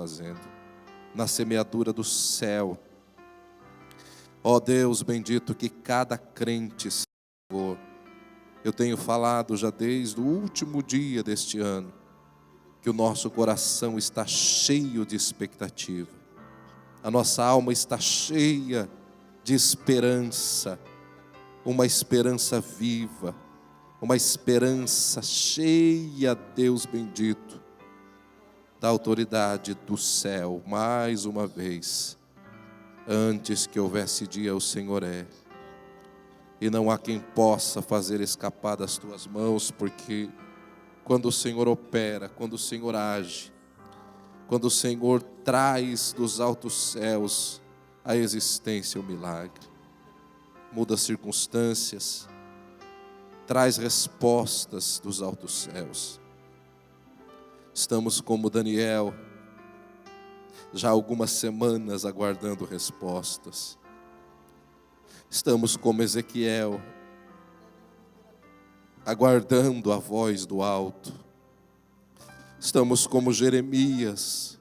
fazendo na semeadura do céu. Ó Deus bendito, que cada crente, Senhor, eu tenho falado já desde o último dia deste ano, que o nosso coração está cheio de expectativa, a nossa alma está cheia de esperança, uma esperança viva, uma esperança cheia, Deus bendito, da autoridade do céu. Mais uma vez, antes que houvesse dia, o Senhor é, e não há quem possa fazer escapar das tuas mãos, porque quando o Senhor opera, quando o Senhor age, quando o Senhor traz dos altos céus a existência, o milagre, muda circunstâncias, traz respostas dos altos céus. Estamos como Daniel, já há algumas semanas aguardando respostas. Estamos como Ezequiel, aguardando a voz do alto. Estamos como Jeremias,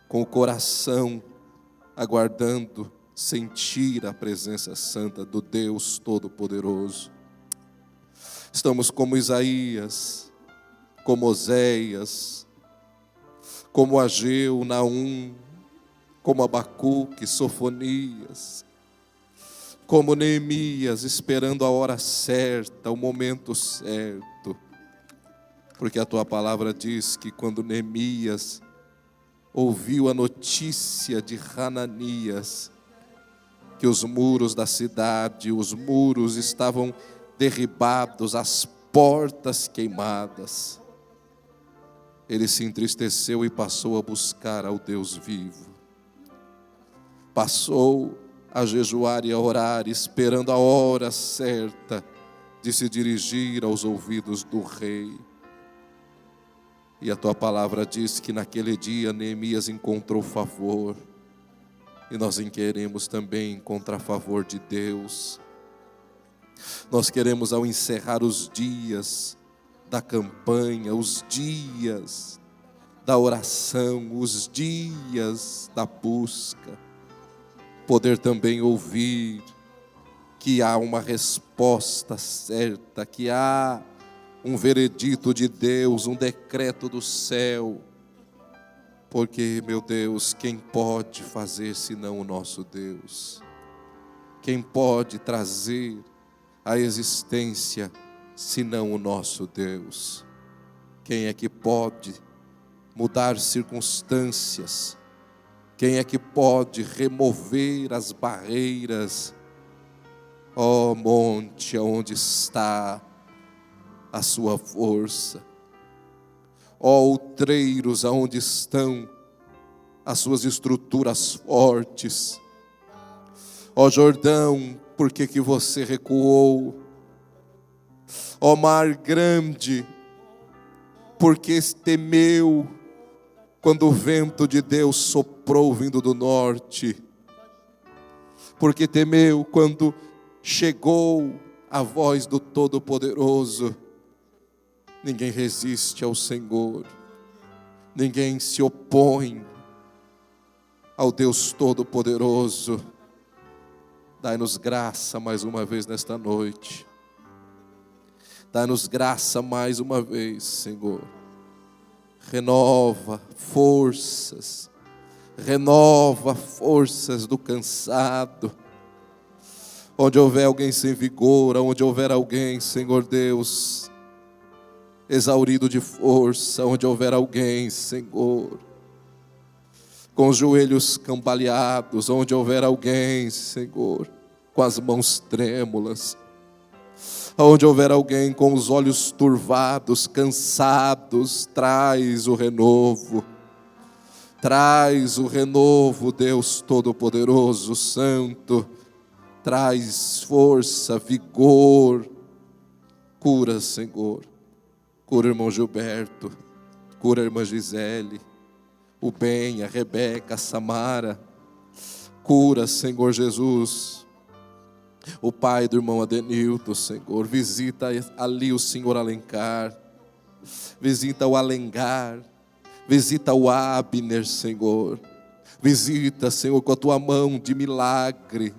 com o coração aguardando sentir a presença santa do Deus Todo-Poderoso. Estamos como Isaías, como Oséias, como Ageu, Naum, como Abacuque, Sofonias, como Neemias, esperando a hora certa, o momento certo. Porque a tua palavra diz que quando Neemias ouviu a notícia de Hananias, que os muros da cidade, os muros estavam derribados, as portas queimadas, ele se entristeceu e passou a buscar ao Deus vivo. Passou a jejuar e a orar, esperando a hora certa de se dirigir aos ouvidos do rei. E a tua palavra diz que naquele dia Neemias encontrou favor, e nós queremos também encontrar favor de Deus. Nós queremos, ao encerrar os dias da campanha, os dias da oração, os dias da busca, poder também ouvir que há uma resposta certa, que há um veredito de Deus, um decreto do céu. Porque, meu Deus, quem pode fazer senão o nosso Deus? Quem pode trazer a existência senão o nosso Deus? Quem é que pode mudar circunstâncias? Quem é que pode remover as barreiras? Ó monte, onde está a sua força? Ó outreiros, aonde estão as suas estruturas fortes? Ó Jordão, por que você recuou? Ó mar grande, porque temeu quando o vento de Deus soprou vindo do norte? Porque temeu quando chegou a voz do Todo-Poderoso? Ninguém resiste ao Senhor, ninguém se opõe ao Deus Todo-Poderoso. Dai-nos graça mais uma vez nesta noite. Dá-nos graça mais uma vez, Senhor. Renova forças do cansado. Onde houver alguém sem vigor, onde houver alguém, Senhor Deus, exaurido de força, onde houver alguém, Senhor, com os joelhos cambaleados, onde houver alguém, Senhor, com as mãos trêmulas, onde houver alguém com os olhos turvados, cansados, traz o renovo, Deus Todo-Poderoso, Santo, traz força, vigor, cura, Senhor, cura o irmão Gilberto, cura a irmã Gisele, o Ben, a Rebeca, a Samara, cura, Senhor Jesus, o pai do irmão Adenilton, Senhor, visita ali o Senhor Alencar, visita o Alengar, Visita o Abner, Senhor. Visita, Senhor, com a tua mão de milagre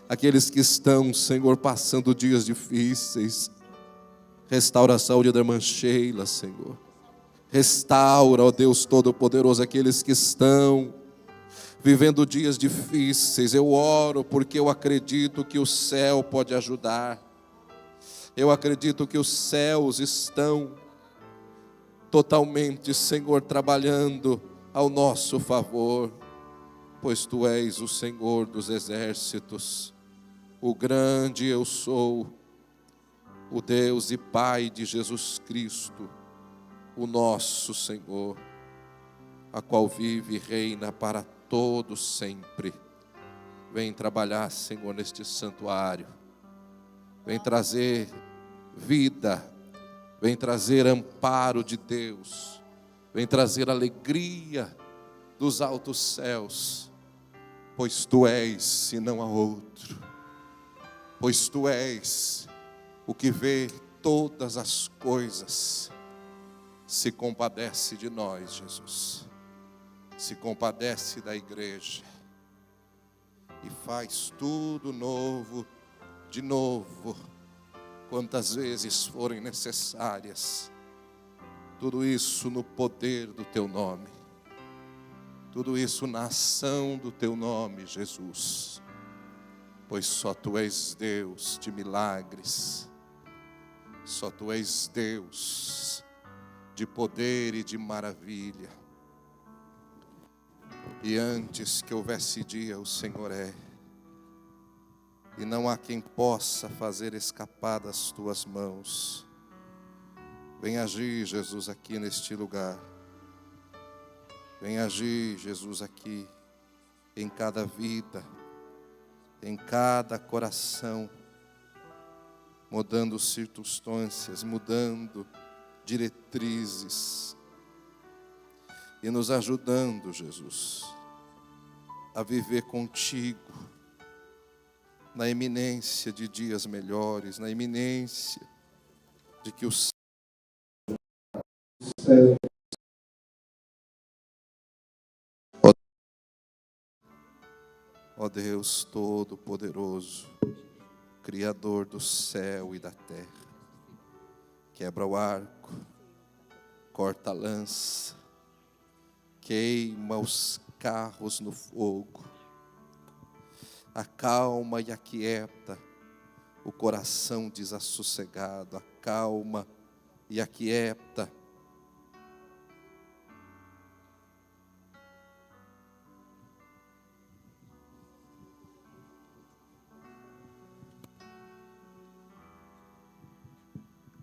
aqueles que estão, Senhor, passando dias difíceis. Restaura a saúde da irmã Sheila, Senhor. Restaura, ó Deus Todo-Poderoso, aqueles que estão vivendo dias difíceis. Eu oro porque eu acredito que o céu pode ajudar. Eu acredito que os céus estão totalmente, Senhor, trabalhando ao nosso favor, pois Tu és o Senhor dos exércitos, o grande eu sou, o Deus e Pai de Jesus Cristo, o nosso Senhor, a qual vive e reina para todos sempre. Vem trabalhar, Senhor, neste santuário, vem trazer vida, vem trazer amparo de Deus, vem trazer alegria dos altos céus, pois Tu és e não há outro, pois Tu és o que vê todas as coisas. Se compadece de nós, Jesus, se compadece da igreja e faz tudo novo, de novo, quantas vezes forem necessárias. Tudo isso no poder do Teu nome, tudo isso na ação do Teu nome, Jesus, pois só Tu és Deus de milagres, só Tu és Deus de poder e de maravilha. E antes que houvesse dia, o Senhor é, e não há quem possa fazer escapar das Tuas mãos. Vem agir, Jesus, aqui neste lugar. Vem agir, Jesus, aqui, em cada vida, em cada coração, mudando circunstâncias, mudando diretrizes, e nos ajudando, Jesus, a viver contigo, na iminência de dias melhores, na iminência de que o céu, ó Deus Todo-Poderoso, Criador do céu e da terra, quebra o arco, corta a lança, queima os carros no fogo, acalma e aquieta o coração desassossegado, acalma e aquieta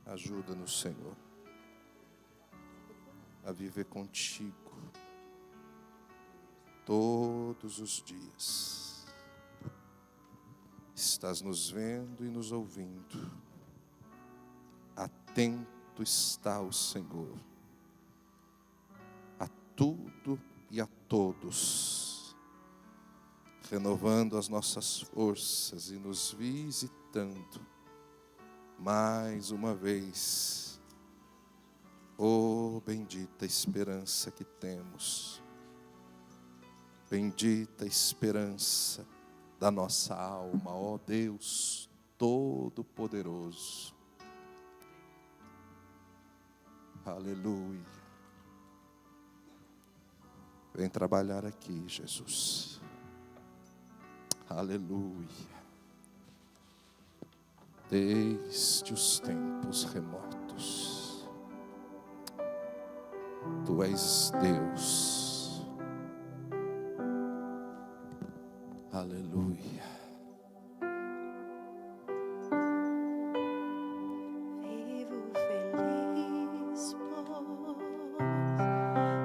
ajuda-nos, Senhor, a viver contigo todos os dias. Estás nos vendo e nos ouvindo. Atento está o Senhor a tudo e a todos, renovando as nossas forças e nos visitando mais uma vez. Oh, bendita esperança que temos, bendita esperança da nossa alma, ó Deus Todo-Poderoso. Aleluia. Vem trabalhar aqui, Jesus. Aleluia. Desde os tempos remotos, Tu és Deus. Aleluia. Vivo feliz, pois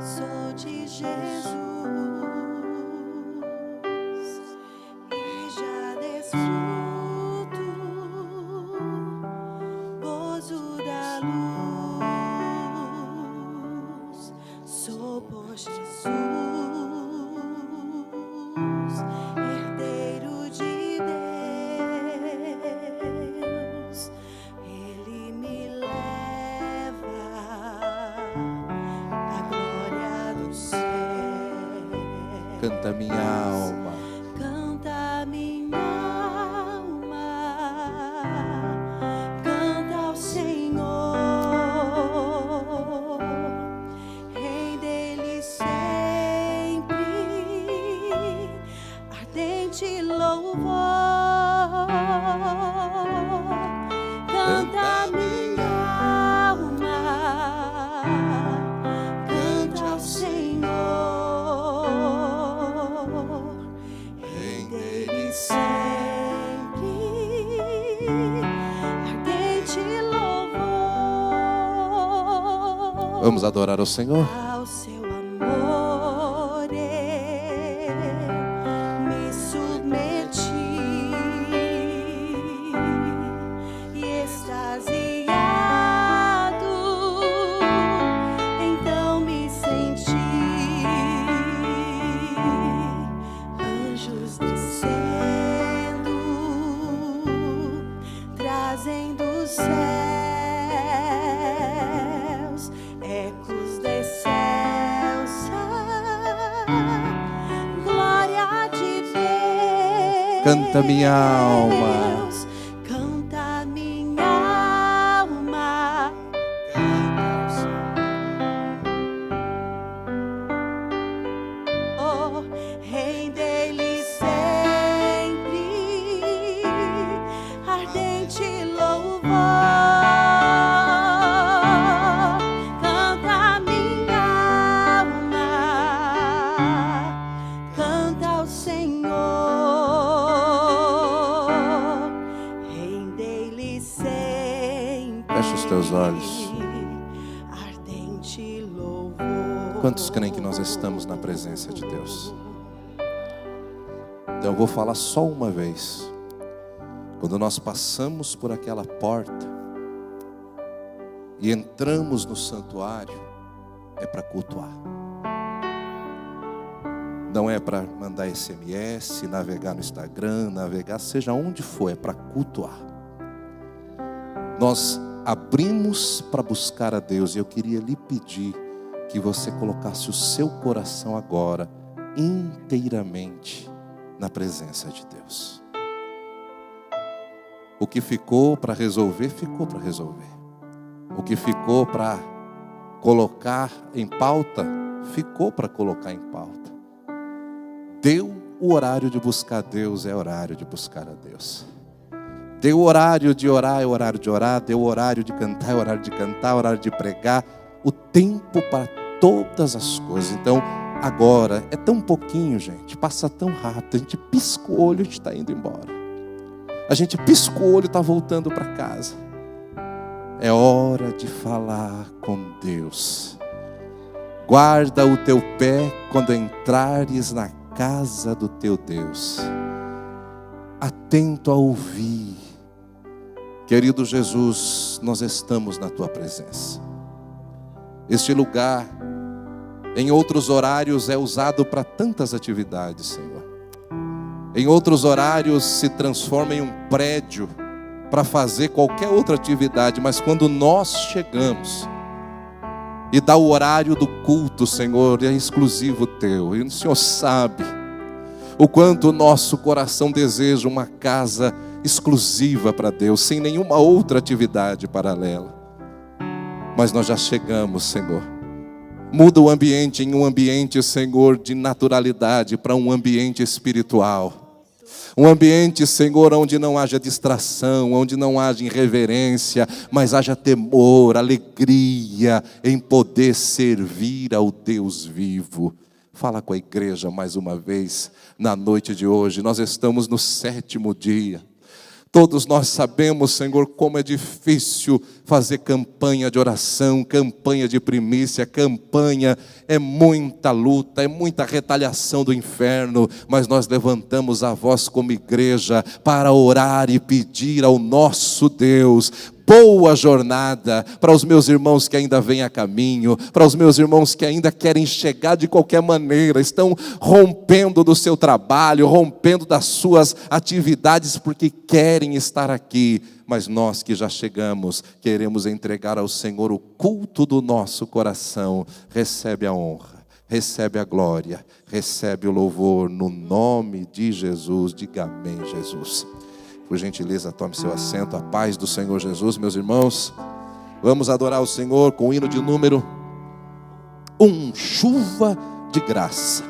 sou de Jesus e já desfruto gozo da luz. Sou por Jesus, herdeiro de Deus. Ele me leva à glória Canta minha alma. Canta minha alma, canta ao Senhor, rende-lhe sempre ardente louvor. Canta minha alma, canta ao Senhor, rende-lhe sempre ardente louvor. Vamos adorar ao Senhor? Ao seu amor eu me submeti e extasiado, então me senti anjos descendo, trazendo os céus, ecos excelsa, glória de Deus. Canta minha alma. Canta minha alma. Oh, rende-lhe sempre ardente louvor. Canta minha alma, canta ao Senhor, rende-lhe sempre Fecha os teus olhos. ardente louvor. Quantos creem que nós estamos na presença de Deus? Então eu vou falar só uma vez. Quando nós passamos por aquela porta e entramos no santuário, é para cultuar. Não é para mandar SMS, navegar no Instagram, navegar, seja onde for, é para cultuar. Nós abrimos para buscar a Deus e eu queria lhe pedir que você colocasse o seu coração agora inteiramente na presença de Deus. O que ficou para resolver, ficou para resolver. O que ficou para colocar em pauta, ficou para colocar em pauta. Deu o horário de buscar a Deus, é horário de buscar a Deus. Deu o horário de orar, é horário de orar. Deu o horário de cantar, é horário de cantar, é horário de pregar. O tempo para todas as coisas. Então, agora, é tão pouquinho, gente, passa tão rápido. A gente pisca o olho e está indo embora. A gente pisca o olho e está voltando para casa. É hora de falar com Deus. Guarda o teu pé quando entrares na casa do teu Deus. Atento a ouvir. Querido Jesus, nós estamos na tua presença. Este lugar, em outros horários, é usado para tantas atividades, Senhor. Em outros horários se transforma em um prédio para fazer qualquer outra atividade, mas quando nós chegamos e dá o horário do culto, Senhor, é exclusivo teu. E o Senhor sabe o quanto o nosso coração deseja uma casa exclusiva para Deus, sem nenhuma outra atividade paralela. Mas nós já chegamos, Senhor. Muda o ambiente em um ambiente, Senhor, de naturalidade para um ambiente espiritual. Um ambiente, Senhor, onde não haja distração, onde não haja irreverência, mas haja temor, alegria em poder servir ao Deus vivo. Fala com a igreja mais uma vez na noite de hoje. Nós estamos no 7º dia. Todos nós sabemos, Senhor, como é difícil fazer campanha de oração, campanha de primícia, campanha é muita luta, é muita retaliação do inferno, mas nós levantamos a voz como igreja para orar e pedir ao nosso Deus. Boa jornada para os meus irmãos que ainda vêm a caminho, para os meus irmãos que ainda querem chegar de qualquer maneira, estão rompendo do seu trabalho, rompendo das suas atividades porque querem estar aqui. Mas nós que já chegamos, queremos entregar ao Senhor o culto do nosso coração. Recebe a honra, recebe a glória, recebe o louvor no nome de Jesus. Diga amém, Jesus. Por gentileza, tome seu assento. A paz do Senhor Jesus, meus irmãos. Vamos adorar o Senhor com o hino de número 1, chuva de graça.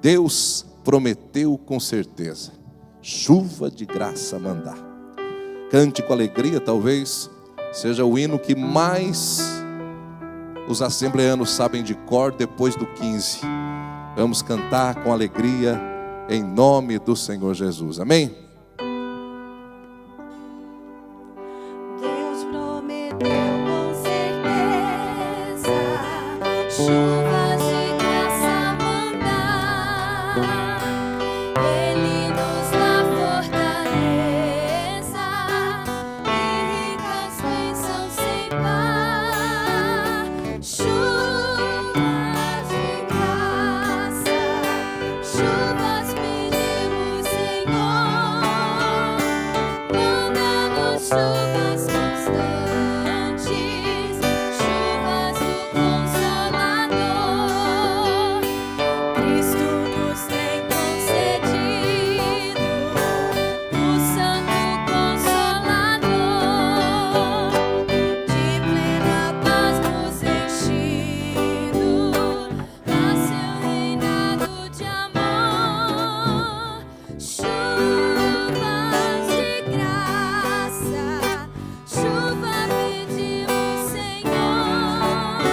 Deus prometeu com certeza, chuva de graça mandar. Cante com alegria, talvez seja o hino que mais os assembleanos sabem de cor depois do 15. Vamos cantar com alegria em nome do Senhor Jesus. Amém? Deus prometeu com certeza chuvas de graça mandar. Ele nos dá fortaleza e ricas bênçãos sem par. Chuvas de graça, chuvas pedimos, Senhor. Manda-nos chuvas constantes, chuvas do Consolador. Cristo nos tem concedido o Santo Consolador, de plena paz nos enchido a seu reinado de amor. Chuvas de graça, chuva pedimos, Senhor.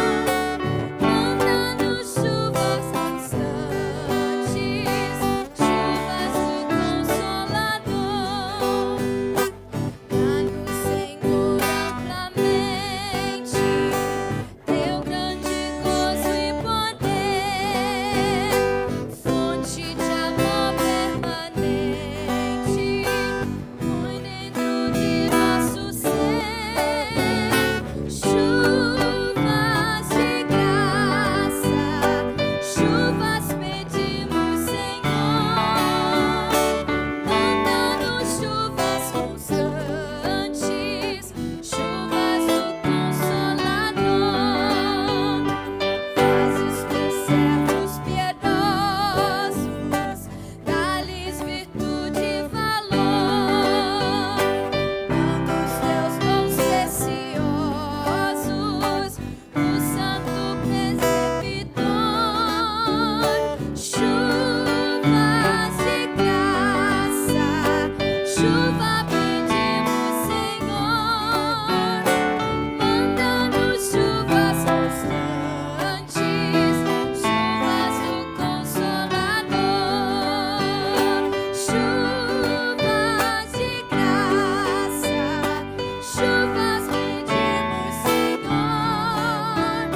Manda-nos chuvas constantes, chuvas do Consolador. Dá-nos, Senhor, amplamente teu grande gozo e poder, fonte de amor permanente, põe dentro de nosso ser. Chuvas de graça, chuvas pedimos, Senhor. Manda-nos chuvas constantes, chuvas do Consolador. Fazes dos servos piedosos, dá-lhes virtude e valor. Dá-nos teus dons preciosos, o santo preceptor. Chuvas de graça, chuva pedimos, Senhor. Manda-nos chuvas constantes, chuvas do Consolador. Chuvas de graça, chuvas pedimos, Senhor.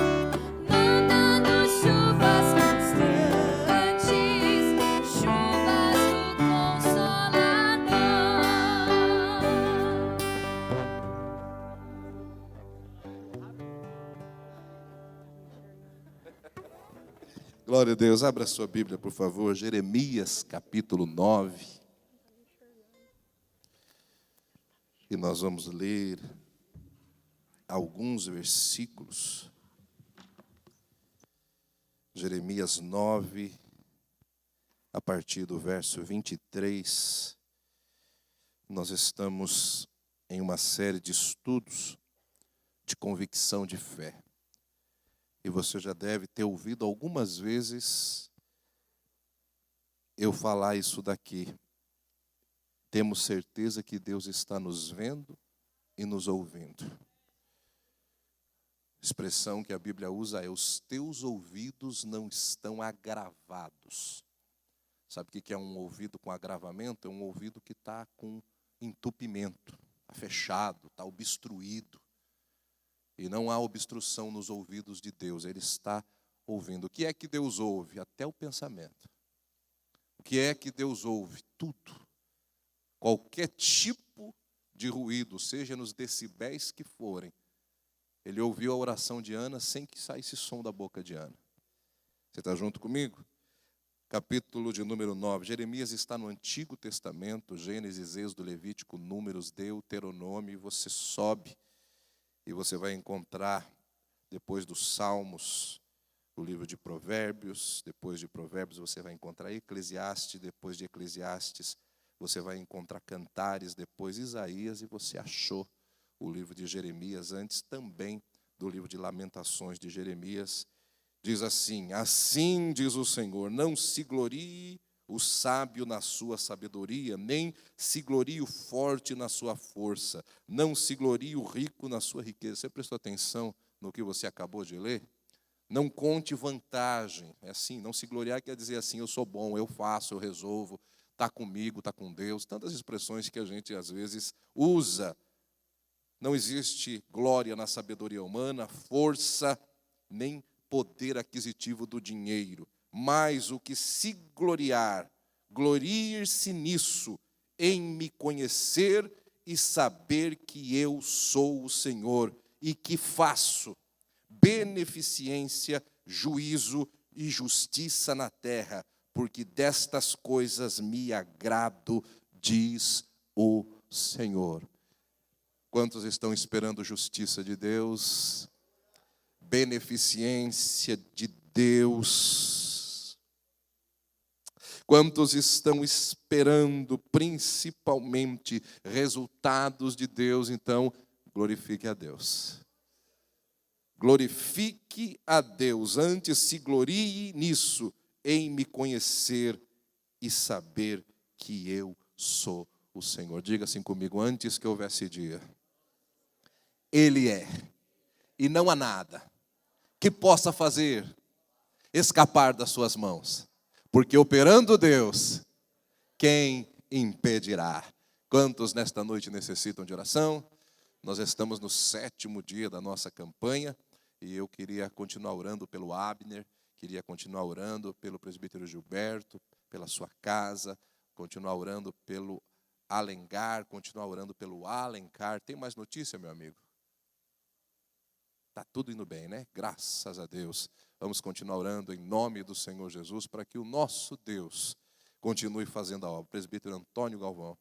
Manda-nos chuvas constantes, chuvas do Consolador. Glória a Deus. Abra sua Bíblia, por favor. Jeremias, capítulo 9. E nós vamos ler alguns versículos. Jeremias 9, a partir do verso 23. Nós estamos em uma série de estudos de convicção de fé. E você já deve ter ouvido algumas vezes eu falar isso daqui. Temos certeza que Deus está nos vendo e nos ouvindo. A expressão que a Bíblia usa é: os teus ouvidos não estão agravados. Sabe o que é um ouvido com agravamento? É um ouvido que está com entupimento, está fechado, está obstruído. E não há obstrução nos ouvidos de Deus, Ele está ouvindo. O que é que Deus ouve? Até o pensamento. O que é que Deus ouve? Tudo. Qualquer tipo de ruído, seja nos decibéis que forem. Ele ouviu a oração de Ana sem que saísse som da boca de Ana. Você está junto comigo? Capítulo de número 9. Jeremias está no Antigo Testamento, Gênesis, Êxodo, Levítico, Números, Deuteronômio. E você sobe e você vai encontrar, depois dos Salmos, o livro de Provérbios, depois de Provérbios você vai encontrar Eclesiastes, depois de Eclesiastes você vai encontrar Cantares, depois Isaías, e você achou o livro de Jeremias, antes também do livro de Lamentações de Jeremias. Diz assim: assim diz o Senhor, não se glorie o sábio na sua sabedoria, nem se glorie o forte na sua força, não se glorie o rico na sua riqueza. Você prestou atenção no que você acabou de ler? Não conte vantagem, é assim, não se gloriar quer dizer assim, eu sou bom, eu faço, eu resolvo, está comigo, está com Deus, tantas expressões que a gente às vezes usa. Não existe glória na sabedoria humana, força, nem poder aquisitivo do dinheiro. Mas o que se gloriar, glorie-se nisso, em me conhecer e saber que eu sou o Senhor e que faço beneficência, juízo e justiça na terra, porque destas coisas me agrado, diz o Senhor. Quantos estão esperando justiça de Deus, beneficência de Deus? Quantos estão esperando principalmente resultados de Deus? Então, glorifique a Deus. Glorifique a Deus, antes se glorie nisso, em me conhecer e saber que eu sou o Senhor. Diga assim comigo: antes que houvesse dia, Ele é, e não há nada que possa fazer escapar das suas mãos, porque operando Deus, quem impedirá? Quantos nesta noite necessitam de oração? Nós estamos no 7º dia da nossa campanha, e eu queria continuar orando pelo Abner, queria continuar orando pelo presbítero Gilberto, pela sua casa, continuar orando pelo Alengar, continuar orando pelo Alencar. Tem mais notícia, meu amigo? Está tudo indo bem, né? Graças a Deus. Vamos continuar orando em nome do Senhor Jesus, para que o nosso Deus continue fazendo a obra. Presbítero Antônio Galvão.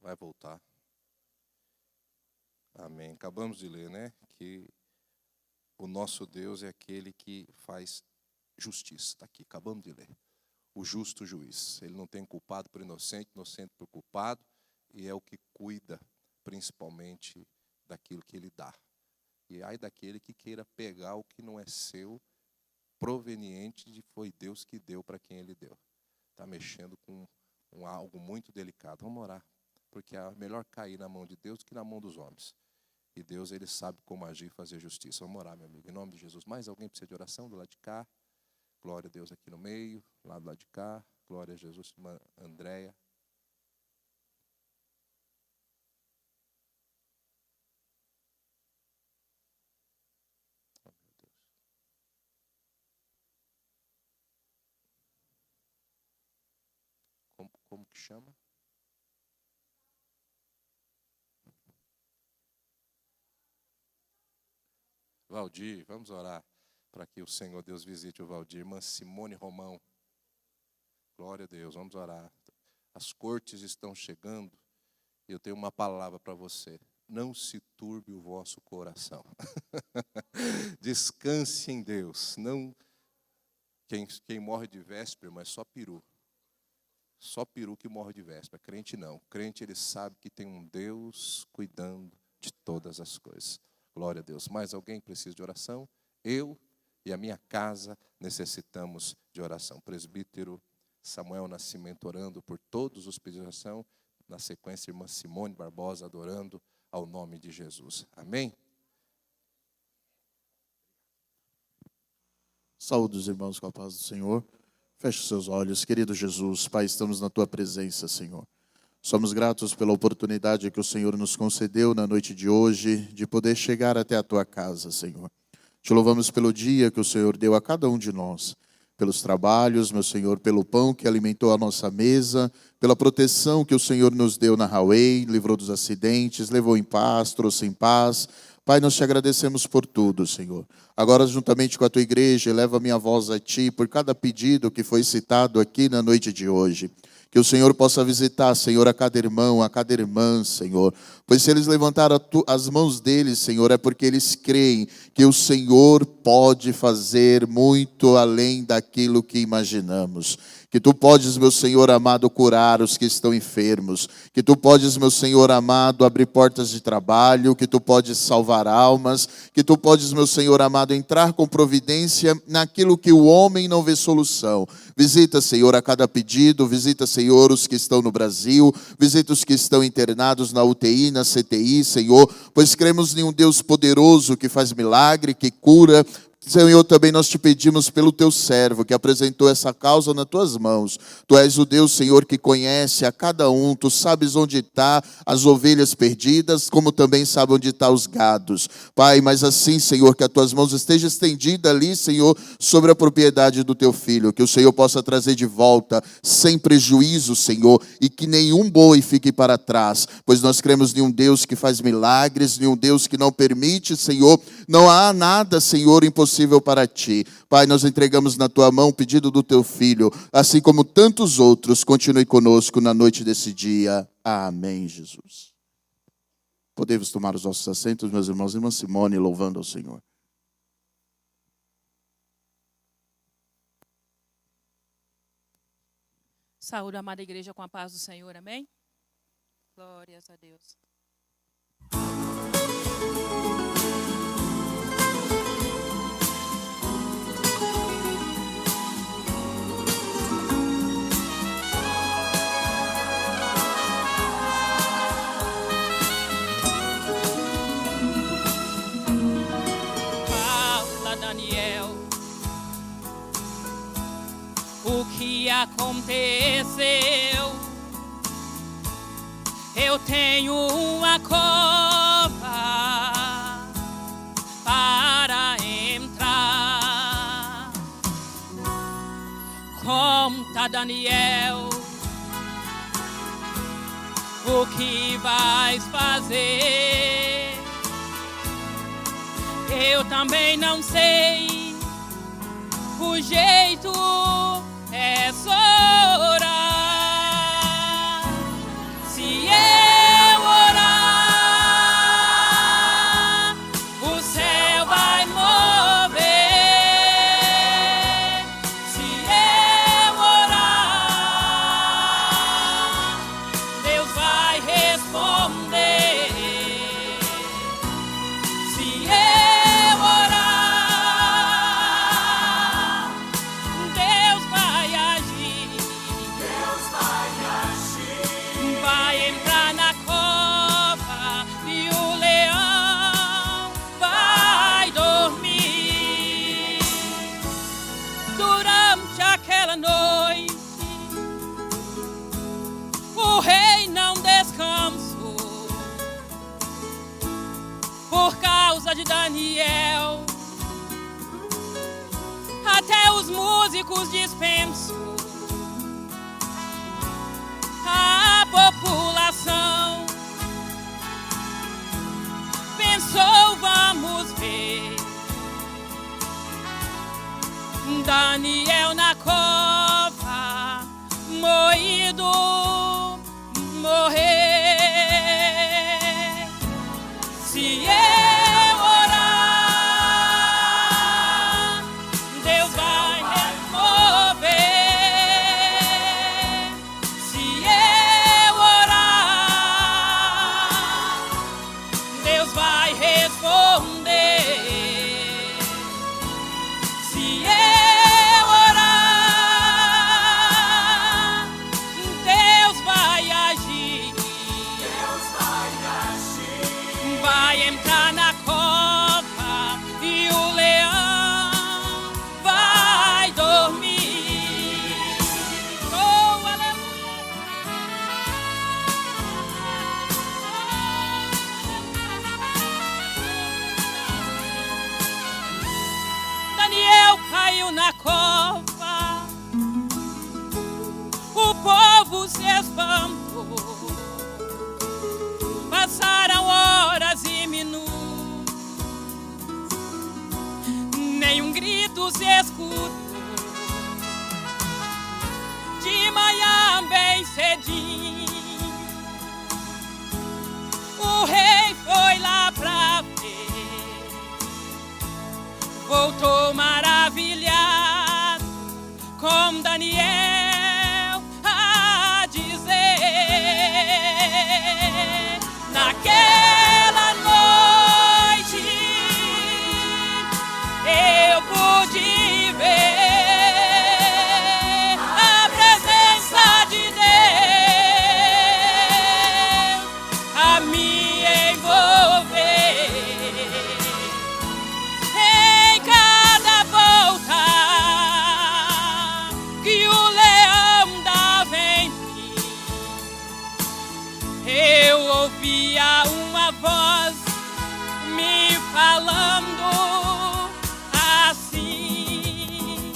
Vai voltar. Amém. Acabamos de ler, né? Que o nosso Deus é aquele que faz justiça. Está aqui, acabamos de ler. O justo juiz. Ele não tem culpado por inocente, inocente por culpado, e é o que cuida, principalmente, daquilo que ele dá. E ai daquele que queira pegar o que não é seu, proveniente de foi Deus que deu para quem ele deu. Está mexendo com algo muito delicado. Vamos orar. Porque é melhor cair na mão de Deus do que na mão dos homens. E Deus, Ele sabe como agir e fazer justiça. Vamos orar, meu amigo, em nome de Jesus. Mais alguém precisa de oração do lado de cá? Glória a Deus aqui no meio, lá do lado de cá. Glória a Jesus, irmã Andréia. Oh, meu Deus. Como que chama? Valdir, vamos orar para que o Senhor Deus visite o Valdir. Irmã Simone Romão, glória a Deus, vamos orar. As cortes estão chegando e eu tenho uma palavra para você. Não se turbe o vosso coração. Descanse em Deus. Não, quem morre de véspera, mas só peru. Só peru que morre de véspera. Crente não. Crente, ele sabe que tem um Deus cuidando de todas as coisas. Glória a Deus. Mais alguém precisa de oração? Eu e a minha casa necessitamos de oração. Presbítero Samuel Nascimento orando por todos os pedidos de oração. Na sequência, irmã Simone Barbosa adorando ao nome de Jesus. Amém? Saúde os irmãos com a paz do Senhor. Feche os seus olhos. Querido Jesus, Pai, estamos na Tua presença, Senhor. Somos gratos pela oportunidade que o Senhor nos concedeu na noite de hoje, de poder chegar até a Tua casa, Senhor. Te louvamos pelo dia que o Senhor deu a cada um de nós, pelos trabalhos, meu Senhor, pelo pão que alimentou a nossa mesa, pela proteção que o Senhor nos deu na highway, livrou dos acidentes, levou em paz, trouxe em paz. Pai, nós te agradecemos por tudo, Senhor. Agora, juntamente com a tua igreja, eleva a minha voz a ti por cada pedido que foi citado aqui na noite de hoje. Que o Senhor possa visitar, Senhor, a cada irmão, a cada irmã, Senhor. Pois se eles levantaram as mãos deles, Senhor, é porque eles creem que o Senhor pode fazer muito além daquilo que imaginamos. Que tu podes, meu Senhor amado, curar os que estão enfermos. Que tu podes, meu Senhor amado, abrir portas de trabalho. Que tu podes salvar almas. Que tu podes, meu Senhor amado, entrar com providência naquilo que o homem não vê solução. Visita, Senhor, a cada pedido. Visita, Senhor, os que estão no Brasil. Visita os que estão internados na UTI, na CTI, Senhor. Pois cremos em um Deus poderoso que faz milagre, que cura. Senhor, também nós te pedimos pelo teu servo que apresentou essa causa nas tuas mãos. Tu és o Deus, Senhor, que conhece a cada um. Tu sabes onde está as ovelhas perdidas, como também sabe onde estão os gados. Pai, mas assim, Senhor, que as tuas mãos estejam estendidas ali, Senhor, sobre a propriedade do teu filho. Que o Senhor possa trazer de volta, sem prejuízo, Senhor, e que nenhum boi fique para trás. Pois nós cremos em um Deus que faz milagres, em um Deus que não permite, Senhor. Não há nada, Senhor, impossível para ti. Pai, nós entregamos na tua mão o pedido do teu filho, assim como tantos outros. Continue conosco na noite desse dia. Amém, Jesus. Podemos tomar os nossos assentos, meus irmãos e irmã Simone, louvando ao Senhor. Saúde, amada igreja, com a paz do Senhor, amém? Glórias a Deus. Fala, Daniel, o que aconteceu? Eu tenho uma cova para entrar. Conta, Daniel, o que vais fazer? Eu também não sei, o jeito é só orar. Se eu orar, o céu vai mover. Se eu orar, Deus vai responder. Se eu orar, Deus vai agir. Deus vai agir. Vai entrar na cova e o leão vai dormir. Durante aquela noite, o rei não descansou por causa de Daniel. Até os músicos dispensam. A população pensou, vamos ver Daniel na cova, moído, morrer. Se eu orar, Deus vai remover. Se eu orar, Deus vai responder. Se eu orar, Deus vai agir. Deus vai agir. Vai entrar na cova e o leão vai dormir. Oh, Daniel caiu na cova, o povo se espanto. Passaram horas e minutos, nenhum grito se escutou. De manhã bem cedinho, o rei foi lá pra ver. Voltou maravilhado com Daniel a dizer: naquela noite eu pude ver a presença de Deus a me envolver. Em cada volta que o leão dava em mim, eu ouvia uma voz me falando assim: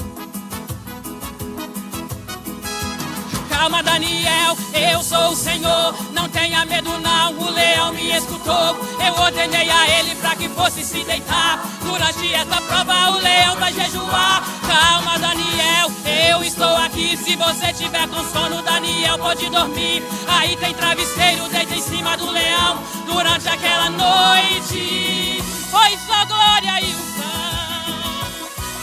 calma, Daniel, eu sou o Senhor, não tenha medo não. O leão me escutou, eu ordenei a ele pra que fosse se deitar. Durante essa prova o leão vai jejuar. Calma, Daniel, eu estou aqui. Se você tiver com sono, Daniel, pode dormir. Aí tem travesseiro, deita em cima do leão. Durante aquela noite foi só glória e unção.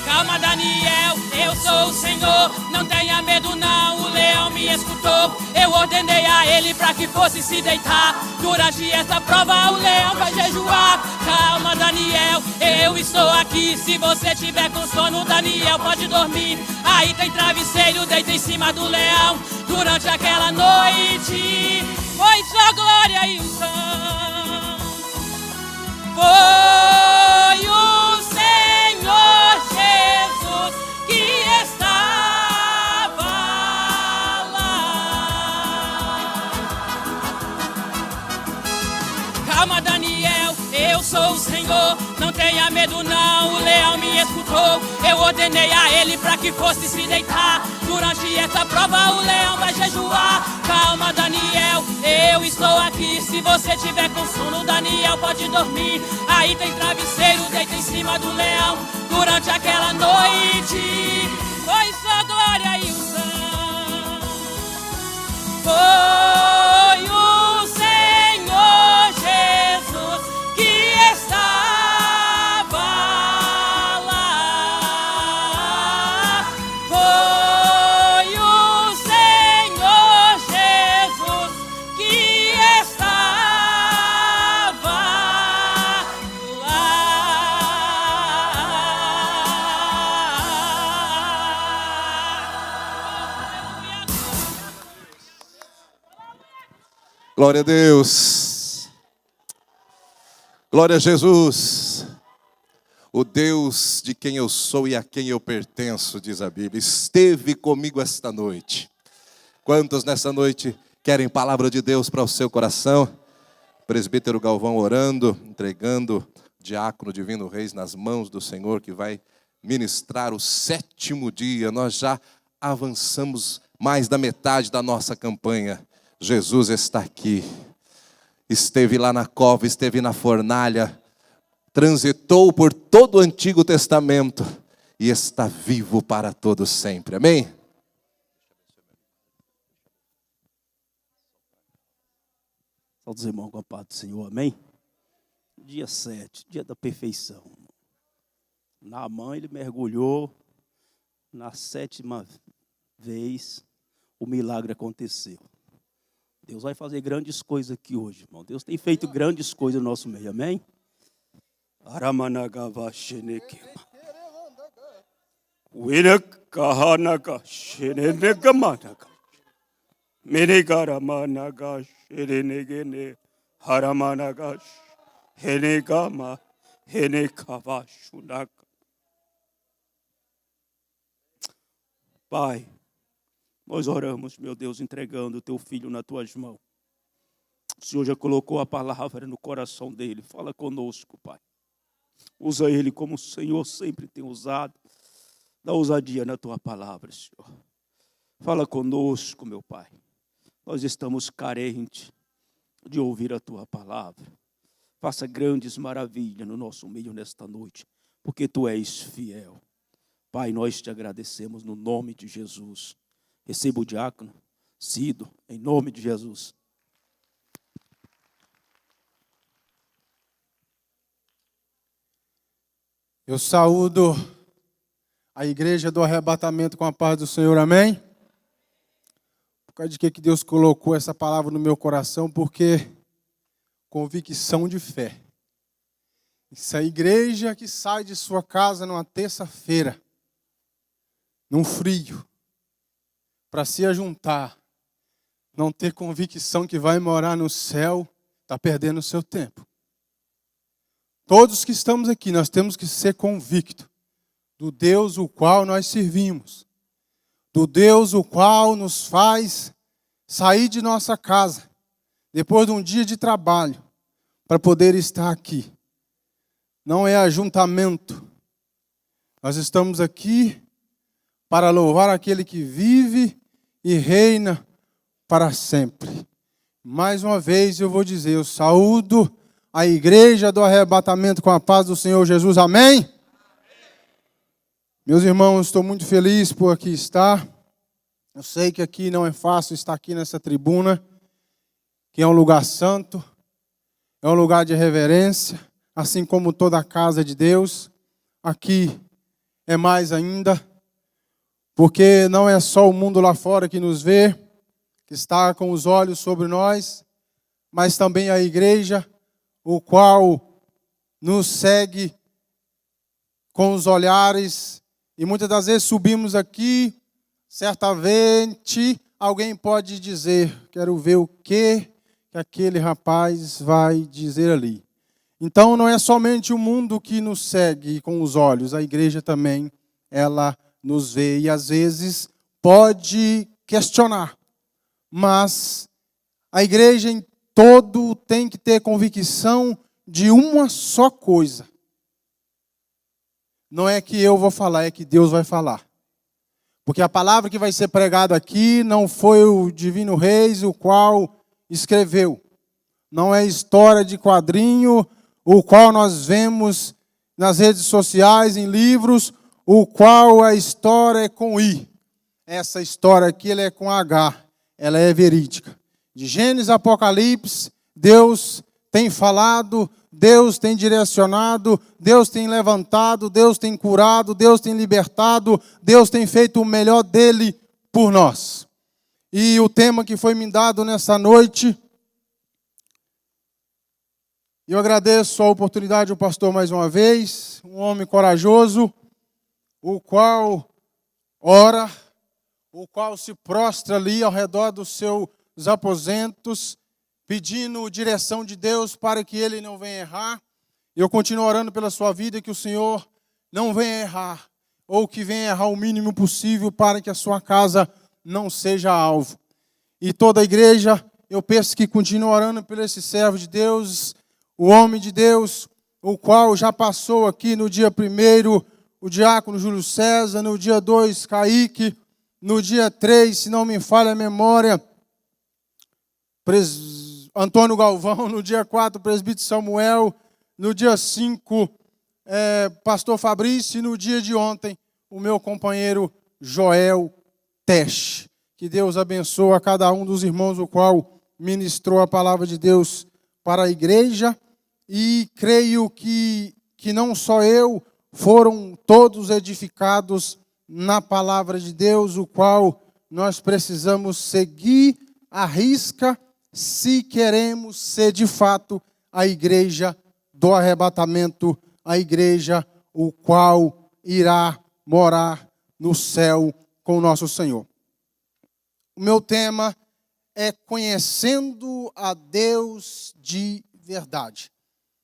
Calma, Daniel, eu sou o Senhor, não tenha medo não. O leão me escutou, eu ordenei a ele pra que fosse se deitar. Durante essa prova o leão vai jejuar. Calma, Daniel, eu estou aqui. Se você tiver com sono, Daniel, pode dormir. Aí tem travesseiro, deita em cima do leão. Durante aquela noite foi só glória e unção. Foi o Senhor Jesus que estava lá. Calma, Daniel, eu sou o Senhor, não tenha medo não. O leão me escutou, eu ordenei a ele pra que fosse se deitar. Durante essa prova o leão vai jejuar. Calma, Daniel, eu estou aqui. Se você tiver com sono, Daniel, pode dormir. Aí tem travesseiro, deita em cima do leão. Durante aquela noite foi só glória e unção. Foi o Senhor Jesus que estava lá. Foi o Senhor Jesus que estava lá. Glória a Deus. Glória a Jesus. O Deus de quem eu sou e a quem eu pertenço, diz a Bíblia, esteve comigo esta noite. Quantos nessa noite querem palavra de Deus para o seu coração? Presbítero Galvão orando, entregando o diácono Divino Reis nas mãos do Senhor, que vai ministrar o 7º dia. Nós já avançamos mais da metade da nossa campanha. Jesus está aqui. Esteve lá na cova, esteve na fornalha, transitou por todo o Antigo Testamento e está vivo para todo sempre. Amém? Saúde os irmãos com a paz do Senhor, amém? Dia 7, dia da perfeição. Naamã, ele mergulhou, na 7ª vez, o milagre aconteceu. Deus vai fazer grandes coisas aqui hoje, irmão. Deus tem feito grandes coisas no nosso meio, amém? Pai, nós oramos, meu Deus, entregando o teu filho nas tuas mãos. O Senhor já colocou a palavra no coração dele. Fala conosco, Pai. Usa ele como o Senhor sempre tem usado. Dá ousadia na tua palavra, Senhor. Fala conosco, meu Pai. nós estamos carentes de ouvir a tua palavra. Faça grandes maravilhas no nosso meio nesta noite, porque tu és fiel. Pai, nós te agradecemos no nome de Jesus. Receba o diácono Cido, em nome de Jesus. Eu saúdo a igreja do arrebatamento com a paz do Senhor, amém? Por causa de que Deus colocou essa palavra no meu coração? Porque convicção de fé. Essa igreja que sai de sua casa numa terça-feira, num frio, para se ajuntar, não ter convicção que vai morar no céu, está perdendo o seu tempo. Todos que estamos aqui, nós temos que ser convictos do Deus o qual nós servimos, do Deus o qual nos faz sair de nossa casa, depois de um dia de trabalho, para poder estar aqui. Não é ajuntamento. Nós estamos aqui para louvar aquele que vive e reina para sempre. Mais uma vez eu vou dizer, eu saúdo a igreja do arrebatamento com a paz do Senhor Jesus, amém? Amém. Meus irmãos, estou muito feliz por aqui estar. Eu sei que aqui não é fácil estar aqui nessa tribuna, que é um lugar santo, é um lugar de reverência, assim como toda a casa de Deus. Aqui é mais ainda, porque não é só o mundo lá fora que nos vê, que está com os olhos sobre nós, mas também a igreja, o qual nos segue com os olhares, e muitas das vezes subimos aqui, certamente alguém pode dizer, quero ver o que aquele rapaz vai dizer ali. Então não é somente o mundo que nos segue com os olhos, a igreja também, ela nos vê e às vezes pode questionar, mas a igreja em todo tem que ter convicção de uma só coisa. Não é que eu vou falar, é que Deus vai falar. Porque a palavra que vai ser pregada aqui não foi o Divino Reis o qual escreveu. Não é história de quadrinho, o qual nós vemos nas redes sociais, em livros, o qual a história é com I. Essa história aqui ela é com H, ela é verídica. De Gênesis a Apocalipse, Deus tem falado, Deus tem direcionado, Deus tem levantado, Deus tem curado, Deus tem libertado, Deus tem feito o melhor dele por nós. E o tema que foi me dado nessa noite, eu agradeço a oportunidade ao pastor mais uma vez, um homem corajoso, o qual ora, o qual se prostra ali ao redor dos seus aposentos, pedindo direção de Deus para que ele não venha errar. Eu continuo orando pela sua vida, que o Senhor não venha errar, ou que venha errar o mínimo possível para que a sua casa não seja alvo. E toda a igreja, eu peço que continue orando por esse servo de Deus, o homem de Deus, o qual já passou aqui no dia 1º, o diácono Júlio César, no dia 2, Kaique, no dia 3, se não me falha a memória, Antônio Galvão, no dia 4, presbítero Samuel, no dia 5, pastor Fabrício, e no dia de ontem, o meu companheiro Joel Teche. Que Deus abençoe a cada um dos irmãos, o qual ministrou a palavra de Deus para a igreja, e creio que não só eu, foram todos edificados na palavra de Deus, o qual nós precisamos seguir à risca, se queremos ser de fato a igreja do arrebatamento, a igreja o qual irá morar no céu com o nosso Senhor. O meu tema é conhecendo a Deus de verdade.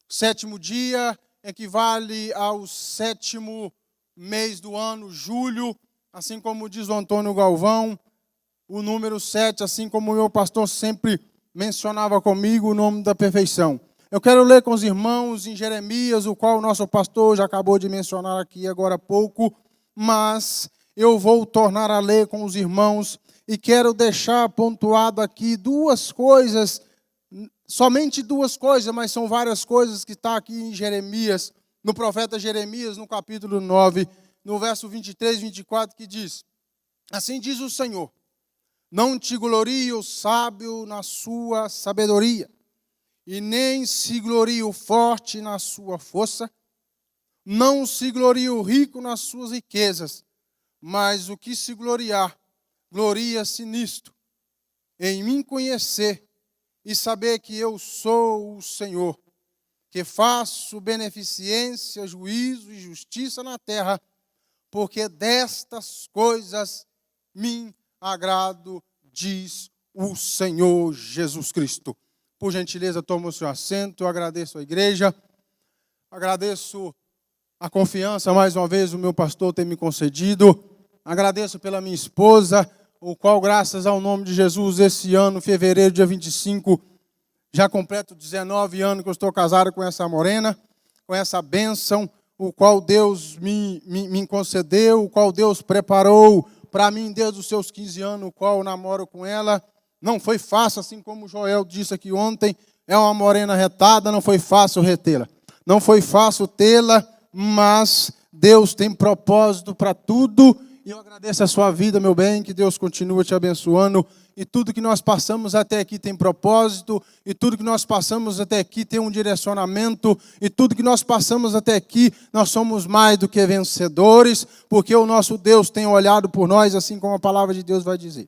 O 7º dia equivale ao 7º mês do ano, julho, assim como diz o Antônio Galvão, o número 7, assim como o meu pastor sempre mencionava comigo, o nome da perfeição. Eu quero ler com os irmãos em Jeremias, o qual o nosso pastor já acabou de mencionar aqui agora há pouco, mas eu vou tornar a ler com os irmãos e quero deixar pontuado aqui duas coisas, somente duas coisas, mas são várias coisas que está aqui em Jeremias, no profeta Jeremias, no capítulo 9, no verso 23 e 24, que diz: assim diz o Senhor, não te glorie o sábio na sua sabedoria, e nem se glorie o forte na sua força, não se glorie o rico nas suas riquezas, mas o que se gloriar, gloria-se nisto, em mim conhecer e saber que eu sou o Senhor, que faço beneficência, juízo e justiça na terra, porque destas coisas me agrado, diz o Senhor Jesus Cristo. Por gentileza, toma o seu assento. Eu agradeço a igreja, agradeço a confiança, mais uma vez, o meu pastor ter me concedido. Agradeço pela minha esposa, o qual, graças ao nome de Jesus, esse ano, fevereiro, dia 25, já completo 19 anos que eu estou casado com essa morena, com essa bênção, o qual Deus me concedeu, o qual Deus preparou para mim desde os seus 15 anos, o qual eu namoro com ela. Não foi fácil, assim como o Joel disse aqui ontem, é uma morena retada, não foi fácil retê-la. Não foi fácil tê-la, mas Deus tem propósito para tudo. E eu agradeço a sua vida, meu bem, que Deus continue te abençoando. E tudo que nós passamos até aqui tem propósito, e tudo que nós passamos até aqui tem um direcionamento, e tudo que nós passamos até aqui, nós somos mais do que vencedores, porque o nosso Deus tem olhado por nós, assim como a palavra de Deus vai dizer.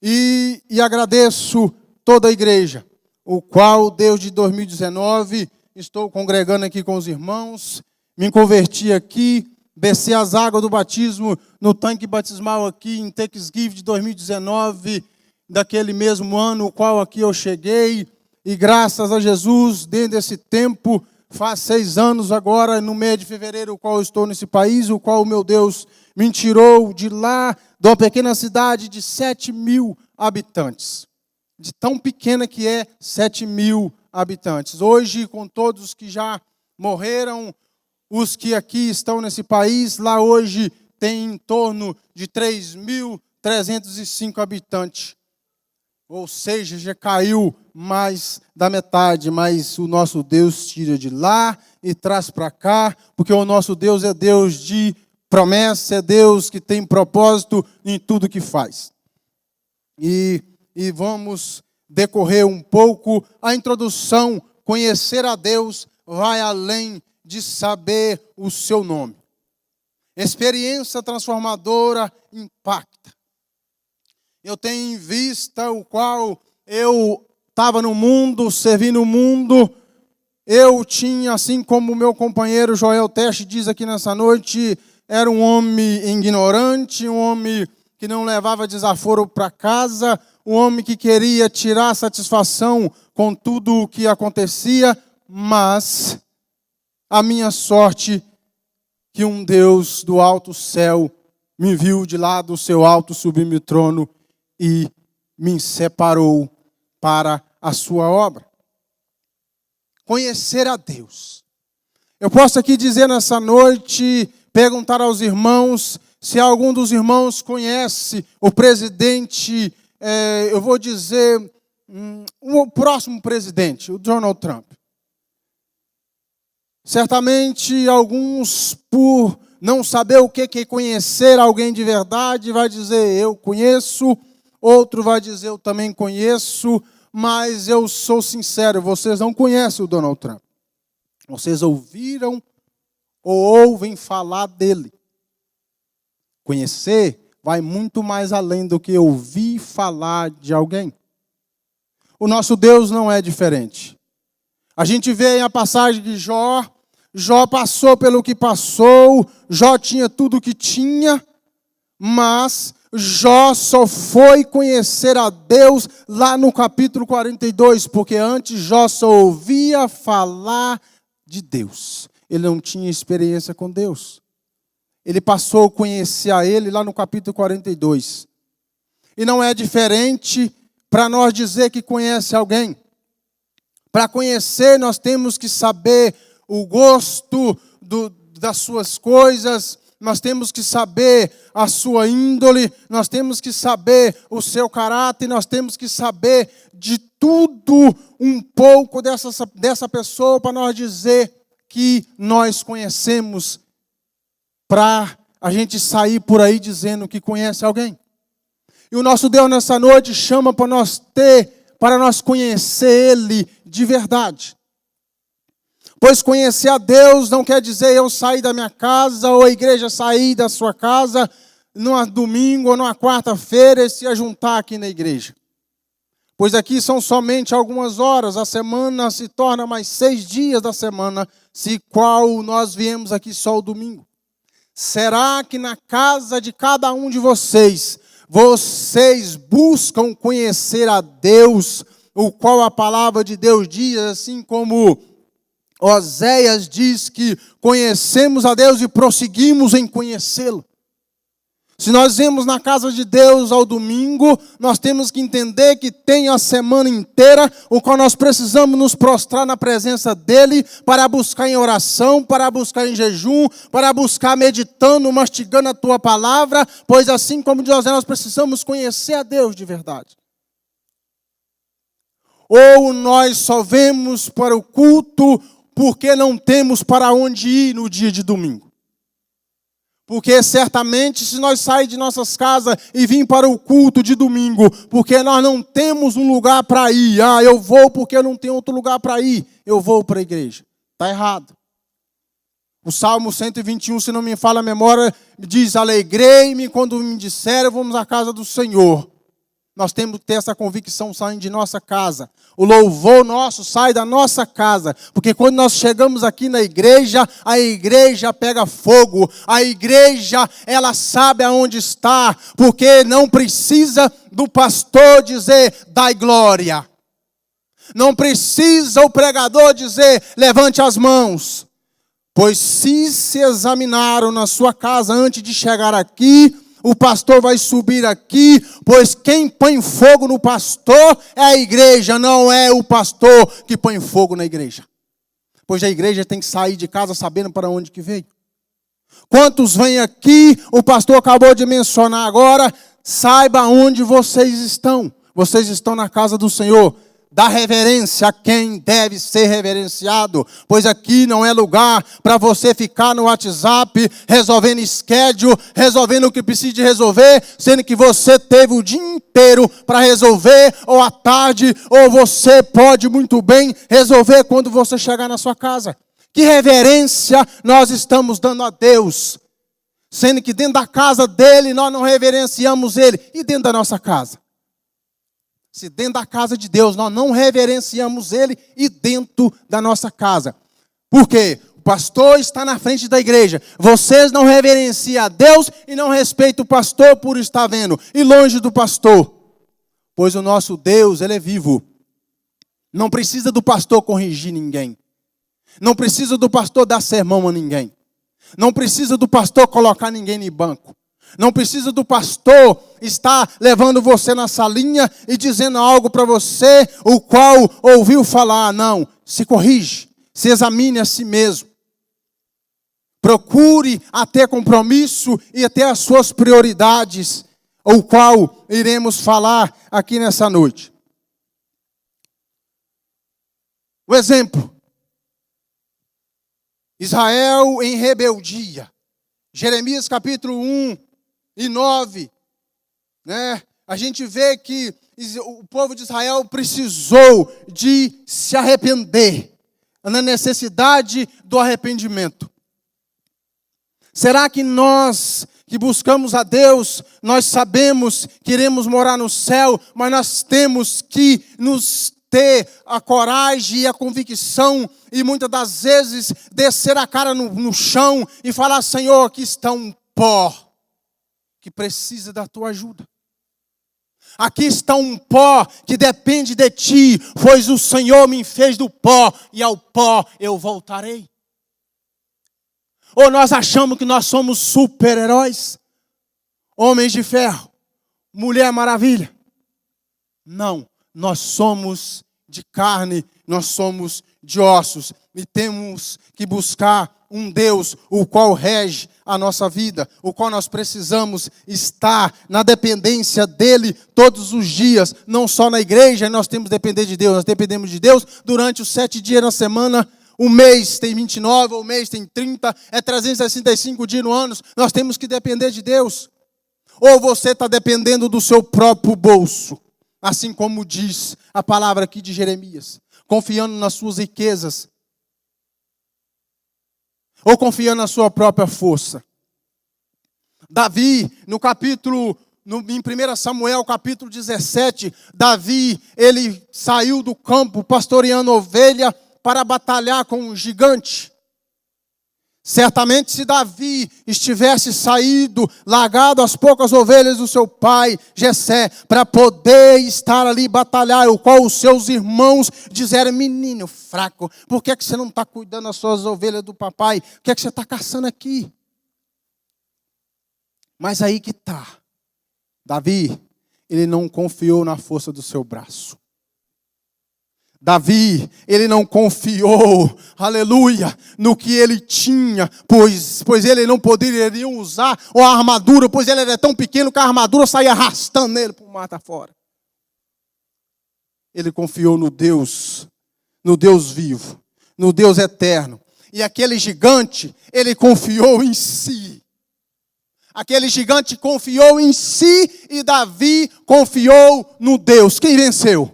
E agradeço toda a igreja, o qual desde 2019 estou congregando aqui com os irmãos, me converti aqui, desci as águas do batismo no tanque batismal aqui em Thanksgiving de 2019, daquele mesmo ano, o qual aqui eu cheguei, e graças a Jesus, dentro desse tempo, faz 6 anos agora, no mês de fevereiro, o qual eu estou nesse país, o qual o meu Deus me tirou de lá, de uma pequena cidade de 7.000 habitantes. De tão pequena que é, 7.000 habitantes. Hoje, com todos que já morreram, os que aqui estão nesse país, lá hoje tem em torno de 3.305 habitantes. Ou seja, já caiu mais da metade, mas o nosso Deus tira de lá e traz para cá, porque o nosso Deus é Deus de promessa, é Deus que tem propósito em tudo que faz. E vamos decorrer um pouco a introdução. Conhecer a Deus vai além de saber o seu nome. Experiência transformadora impacta. Eu tenho em vista o qual eu estava no mundo, servindo o mundo. Eu tinha, assim como o meu companheiro Joel Teste diz aqui nessa noite, era um homem ignorante, um homem que não levava desaforo para casa, um homem que queria tirar satisfação com tudo o que acontecia, mas a minha sorte que um Deus do alto céu me viu de lá do seu alto sublime trono e me separou para a sua obra. Conhecer a Deus. Eu posso aqui dizer nessa noite, perguntar aos irmãos, se algum dos irmãos conhece o presidente, eu vou dizer, o próximo presidente, o Donald Trump. Certamente alguns, por não saber o que é conhecer alguém de verdade, vai dizer, eu conheço. Outro vai dizer, eu também conheço. Mas eu sou sincero, vocês não conhecem o Donald Trump. Vocês ouviram ou ouvem falar dele. Conhecer vai muito mais além do que ouvir falar de alguém. O nosso Deus não é diferente. A gente vê a passagem de Jó. Jó passou pelo que passou. Jó tinha tudo o que tinha. Mas Jó só foi conhecer a Deus lá no capítulo 42. Porque antes Jó só ouvia falar de Deus. Ele não tinha experiência com Deus. Ele passou a conhecer a Ele lá no capítulo 42. E não é diferente para nós dizer que conhece alguém. Para conhecer, nós temos que saber o gosto das suas coisas, nós temos que saber a sua índole, nós temos que saber o seu caráter, nós temos que saber de tudo um pouco dessa pessoa para nós dizer que nós conhecemos, para a gente sair por aí dizendo que conhece alguém. E o nosso Deus nessa noite chama para nós conhecer Ele de verdade. Pois conhecer a Deus não quer dizer eu sair da minha casa ou a igreja sair da sua casa num domingo ou numa quarta-feira e se ajuntar aqui na igreja. Pois aqui são somente algumas horas, a semana se torna mais 6 dias da semana, se qual nós viemos aqui só o domingo. Será que na casa de cada um de vocês buscam conhecer a Deus, o qual a palavra de Deus diz, assim como Oséias diz que conhecemos a Deus e prosseguimos em conhecê-lo? Se nós vemos na casa de Deus ao domingo, nós temos que entender que tem a semana inteira, o qual nós precisamos nos prostrar na presença dEle, para buscar em oração, para buscar em jejum, para buscar meditando, mastigando a Tua palavra, pois assim como diz José, nós precisamos conhecer a Deus de verdade. Ou nós só vemos para o culto porque não temos para onde ir no dia de domingo. Porque certamente se nós sair de nossas casas e vir para o culto de domingo, porque nós não temos um lugar para ir, eu vou porque eu não tenho outro lugar para ir, eu vou para a igreja. Está errado. O Salmo 121, se não me falha a memória, diz: alegrei-me quando me disseram, vamos à casa do Senhor. Nós temos que ter essa convicção saindo de nossa casa. O louvor nosso sai da nossa casa. Porque quando nós chegamos aqui na igreja, a igreja pega fogo. A igreja, ela sabe aonde está. Porque não precisa do pastor dizer, dai glória. Não precisa o pregador dizer, levante as mãos. Pois se examinaram na sua casa antes de chegar aqui, o pastor vai subir aqui, pois quem põe fogo no pastor é a igreja, não é o pastor que põe fogo na igreja. Pois a igreja tem que sair de casa sabendo para onde que veio. Quantos vêm aqui, o pastor acabou de mencionar agora, saiba onde vocês estão. Vocês estão na casa do Senhor. Dá reverência a quem deve ser reverenciado, pois aqui não é lugar para você ficar no WhatsApp, resolvendo schedule, resolvendo o que precisa de resolver, sendo que você teve o dia inteiro para resolver, ou à tarde, ou você pode muito bem resolver quando você chegar na sua casa. Que reverência nós estamos dando a Deus, sendo que dentro da casa dele nós não reverenciamos ele, e dentro da nossa casa? Se dentro da casa de Deus nós não reverenciamos Ele, e dentro da nossa casa. Por quê? O pastor está na frente da igreja. Vocês não reverenciam a Deus e não respeitam o pastor por estar vendo. E longe do pastor. Pois o nosso Deus, Ele é vivo. Não precisa do pastor corrigir ninguém. Não precisa do pastor dar sermão a ninguém. Não precisa do pastor colocar ninguém em banco. Não precisa do pastor estar levando você na salinha e dizendo algo para você, o qual ouviu falar. Não, se corrige, se examine a si mesmo. Procure a ter compromisso e a ter as suas prioridades, o qual iremos falar aqui nessa noite. O exemplo. Israel em rebeldia. Jeremias capítulo 1 e 9, né? A gente vê que o povo de Israel precisou de se arrepender, na necessidade do arrependimento. Será que nós que buscamos a Deus, nós sabemos que iremos morar no céu, mas nós temos que nos ter a coragem e a convicção, e muitas das vezes descer a cara no chão e falar: Senhor, aqui está um pó que precisa da tua ajuda. Aqui está um pó que depende de ti, pois o Senhor me fez do pó e ao pó eu voltarei. Ou nós achamos que nós somos super-heróis, homens de ferro, mulher maravilha? Não, nós somos de carne, nós somos de ossos. E temos que buscar um Deus o qual rege a nossa vida, o qual nós precisamos estar na dependência dele todos os dias, não só na igreja. Nós temos que depender de Deus, nós dependemos de Deus durante os 7 dias na semana. O mês tem 29, o mês tem 30, é 365 dias no ano. Nós temos que depender de Deus. Ou você está dependendo do seu próprio bolso, assim como diz a palavra aqui de Jeremias, confiando nas suas riquezas, ou confiando na sua própria força. Davi, em 1 Samuel, capítulo 17, Davi, ele saiu do campo pastoreando ovelha para batalhar com um gigante. Certamente, se Davi estivesse saído, largado as poucas ovelhas do seu pai, Jessé, para poder estar ali e batalhar, o qual os seus irmãos disseram: menino fraco, por que você não está cuidando das suas ovelhas do papai? O que você está caçando aqui? Mas aí que está. Davi, ele não confiou na força do seu braço. Davi, ele não confiou, aleluia, no que ele tinha, pois ele não poderia usar a armadura, pois ele era tão pequeno que a armadura saía arrastando ele para o mar fora. Ele confiou no Deus vivo, no Deus eterno. E aquele gigante, ele confiou em si. Aquele gigante confiou em si e Davi confiou no Deus. Quem venceu?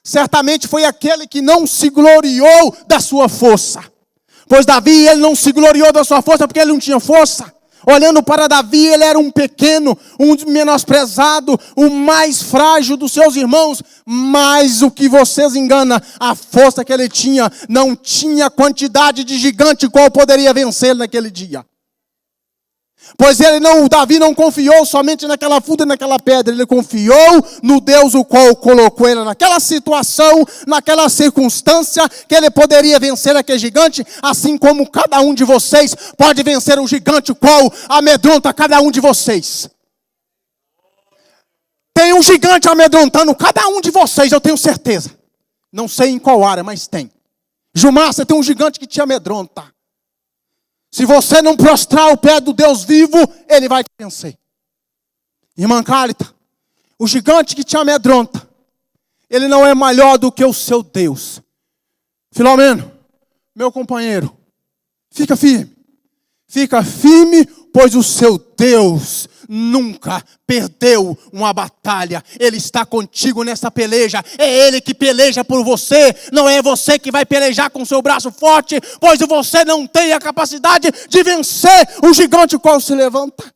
Certamente foi aquele que não se gloriou da sua força. Pois Davi, ele não se gloriou da sua força porque ele não tinha força. Olhando para Davi, ele era um pequeno, um menosprezado, o mais frágil dos seus irmãos. Mas o que vocês enganam, a força que ele tinha, não tinha quantidade de gigante qual poderia vencer naquele dia. Pois Davi não confiou somente naquela fruta e naquela pedra. Ele confiou no Deus o qual colocou ele naquela situação, naquela circunstância, que ele poderia vencer aquele gigante, assim como cada um de vocês pode vencer um gigante qual amedronta cada um de vocês. Tem um gigante amedrontando cada um de vocês, eu tenho certeza. Não sei em qual área, mas tem. Gilmar, você tem um gigante que te amedronta. Se você não prostrar o pé do Deus vivo, ele vai te vencer. Irmã Cálita, o gigante que te amedronta, ele não é maior do que o seu Deus. Filomeno, meu companheiro, fica firme. Fica firme, pois o seu Deus nunca perdeu uma batalha. Ele está contigo nessa peleja. É Ele que peleja por você. Não é você que vai pelejar com seu braço forte, pois você não tem a capacidade de vencer o gigante qual se levanta.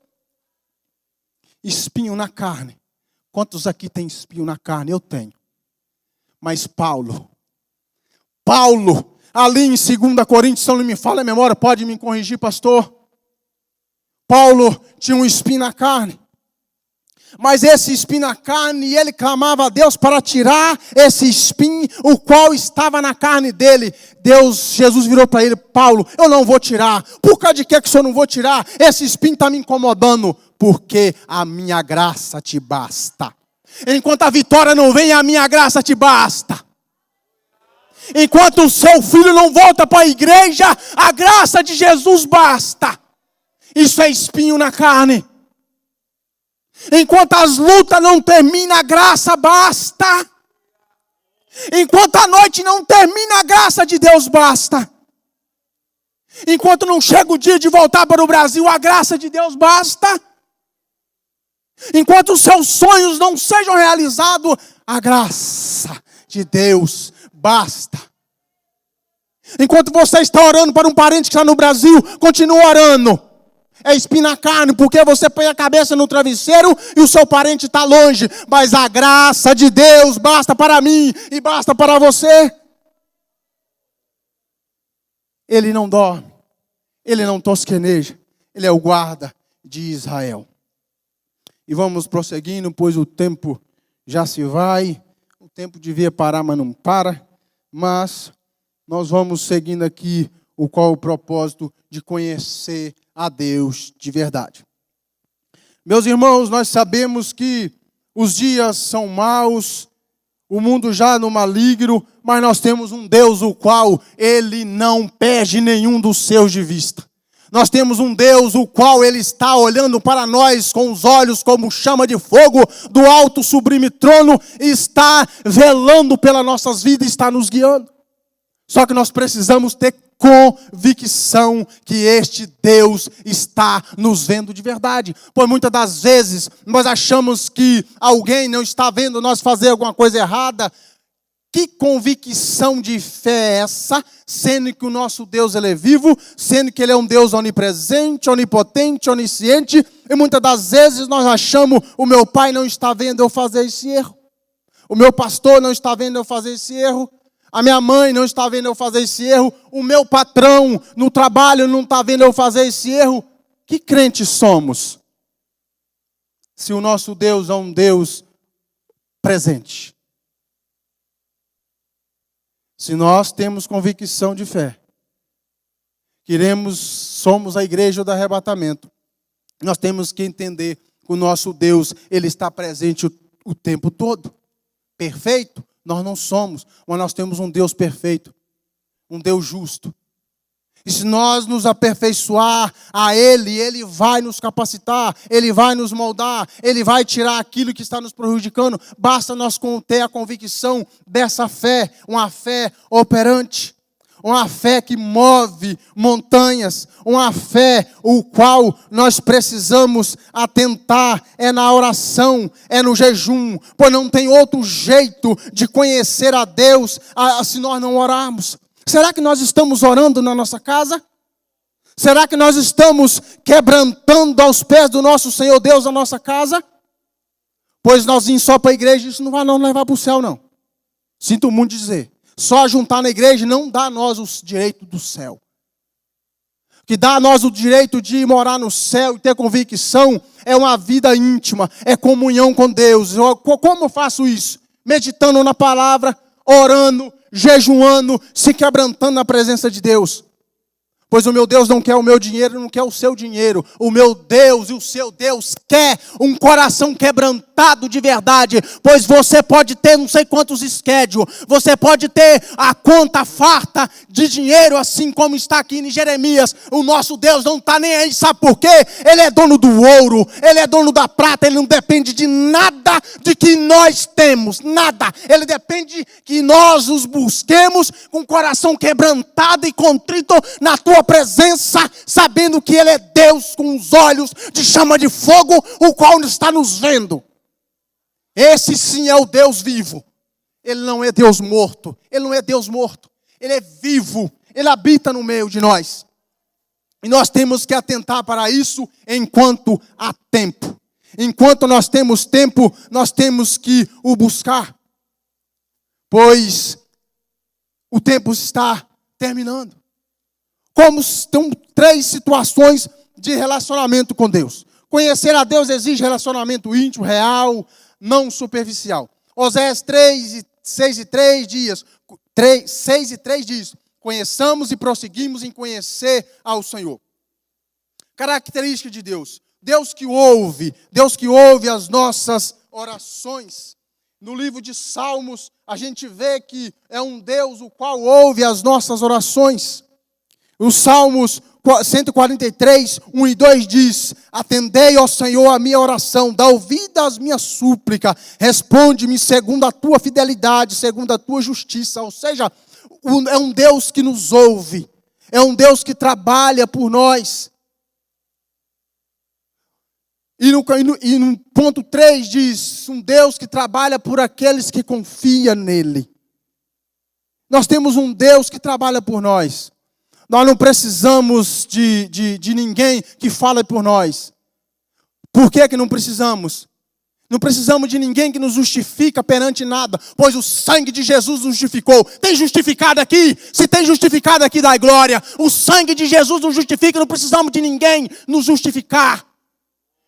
Espinho na carne. Quantos aqui tem espinho na carne? Eu tenho. Mas Paulo, ali em 2 Coríntios, se não me falha a memória, pode me corrigir, pastor. Paulo tinha um espinho na carne. Mas esse espinho na carne, ele clamava a Deus para tirar esse espinho, o qual estava na carne dele. Jesus virou para ele: Paulo, eu não vou tirar. Por causa de que o senhor não vou tirar? Esse espinho está me incomodando. Porque a minha graça te basta. Enquanto a vitória não vem, a minha graça te basta. Enquanto o seu filho não volta para a igreja, a graça de Jesus basta. Isso é espinho na carne. Enquanto as lutas não terminam, a graça basta. Enquanto a noite não termina, a graça de Deus basta. Enquanto não chega o dia de voltar para o Brasil, a graça de Deus basta. Enquanto os seus sonhos não sejam realizados, a graça de Deus basta. Enquanto você está orando para um parente que está no Brasil, continue orando. É espinho na carne, porque você põe a cabeça no travesseiro e o seu parente está longe. Mas a graça de Deus basta para mim e basta para você. Ele não dorme, ele não tosqueneja, ele é o guarda de Israel. E vamos prosseguindo, pois o tempo já se vai. O tempo devia parar, mas não para. Mas nós vamos seguindo aqui o propósito de conhecer a Deus de verdade. Meus irmãos, nós sabemos que os dias são maus, o mundo já no maligno, mas nós temos um Deus o qual Ele não perde nenhum dos seus de vista. Nós temos um Deus o qual Ele está olhando para nós com os olhos como chama de fogo do alto sublime trono, e está velando pelas nossas vidas, está nos guiando. Só que nós precisamos ter convicção que este Deus está nos vendo de verdade. Pois muitas das vezes nós achamos que alguém não está vendo nós fazer alguma coisa errada. Que convicção de fé é essa, sendo que o nosso Deus ele é vivo, sendo que Ele é um Deus onipresente, onipotente, onisciente, e muitas das vezes nós achamos, o meu pai não está vendo eu fazer esse erro, o meu pastor não está vendo eu fazer esse erro, a minha mãe não está vendo eu fazer esse erro, o meu patrão no trabalho não está vendo eu fazer esse erro. Que crentes somos? Se o nosso Deus é um Deus presente. Se nós temos convicção de fé, somos a igreja do arrebatamento, nós temos que entender que o nosso Deus, Ele está presente o tempo todo. Perfeito? Nós não somos, mas nós temos um Deus perfeito, um Deus justo. E se nós nos aperfeiçoar a Ele, Ele vai nos capacitar, Ele vai nos moldar, Ele vai tirar aquilo que está nos prejudicando. Basta nós ter a convicção dessa fé, uma fé operante, uma fé que move montanhas, uma fé o qual nós precisamos atentar, é na oração, é no jejum, pois não tem outro jeito de conhecer a Deus se nós não orarmos. Será que nós estamos orando na nossa casa? Será que nós estamos quebrantando aos pés do nosso Senhor Deus a nossa casa? Pois nós ir só para a igreja, isso não vai não levar para o céu, não. Sinto muito dizer. Só juntar na igreja não dá a nós o direito do céu. O que dá a nós o direito de morar no céu e ter convicção é uma vida íntima, é comunhão com Deus. Como eu faço isso? Meditando na palavra, orando, jejuando, se quebrantando na presença de Deus. Pois o meu Deus não quer o meu dinheiro, não quer o seu dinheiro. O meu Deus e o seu Deus quer um coração quebrantado de verdade. Pois você pode ter não sei quantos schedule, você pode ter a conta farta de dinheiro, assim como está aqui em Jeremias. O nosso Deus não está nem aí, sabe por quê? Ele é dono do ouro, Ele é dono da prata, Ele não depende de nada de que nós temos, nada. Ele depende que nós os busquemos com o coração quebrantado e contrito na tua presença, sabendo que Ele é Deus com os olhos de chama de fogo, o qual está nos vendo. Esse sim é o Deus vivo. Ele não é Deus morto. Ele não é Deus morto. Ele é vivo. Ele habita no meio de nós. E nós temos que atentar para isso enquanto há tempo. Enquanto nós temos tempo, nós temos que o buscar. Pois o tempo está terminando. Como estão 3 situações de relacionamento com Deus. Conhecer a Deus exige relacionamento íntimo, real, não superficial. Oséias 6 e 3 dias. 6 e 3 diz: conheçamos e prosseguimos em conhecer ao Senhor. Característica de Deus. Deus que ouve as nossas orações. No livro de Salmos, a gente vê que é um Deus o qual ouve as nossas orações. Os Salmos 143, 1 e 2 diz: atendei, ó Senhor, a minha oração, dá ouvida às minhas súplicas, responde-me segundo a tua fidelidade, segundo a tua justiça. Ou seja, é um Deus que nos ouve, é um Deus que trabalha por nós. E no ponto 3 diz: um Deus que trabalha por aqueles que confiam nele. Nós temos um Deus que trabalha por nós. Nós não precisamos de ninguém que fale por nós. Por que não precisamos? Não precisamos de ninguém que nos justifica perante nada, pois o sangue de Jesus nos justificou. Tem justificado aqui? Se tem justificado aqui, dá glória. O sangue de Jesus nos justifica, não precisamos de ninguém nos justificar.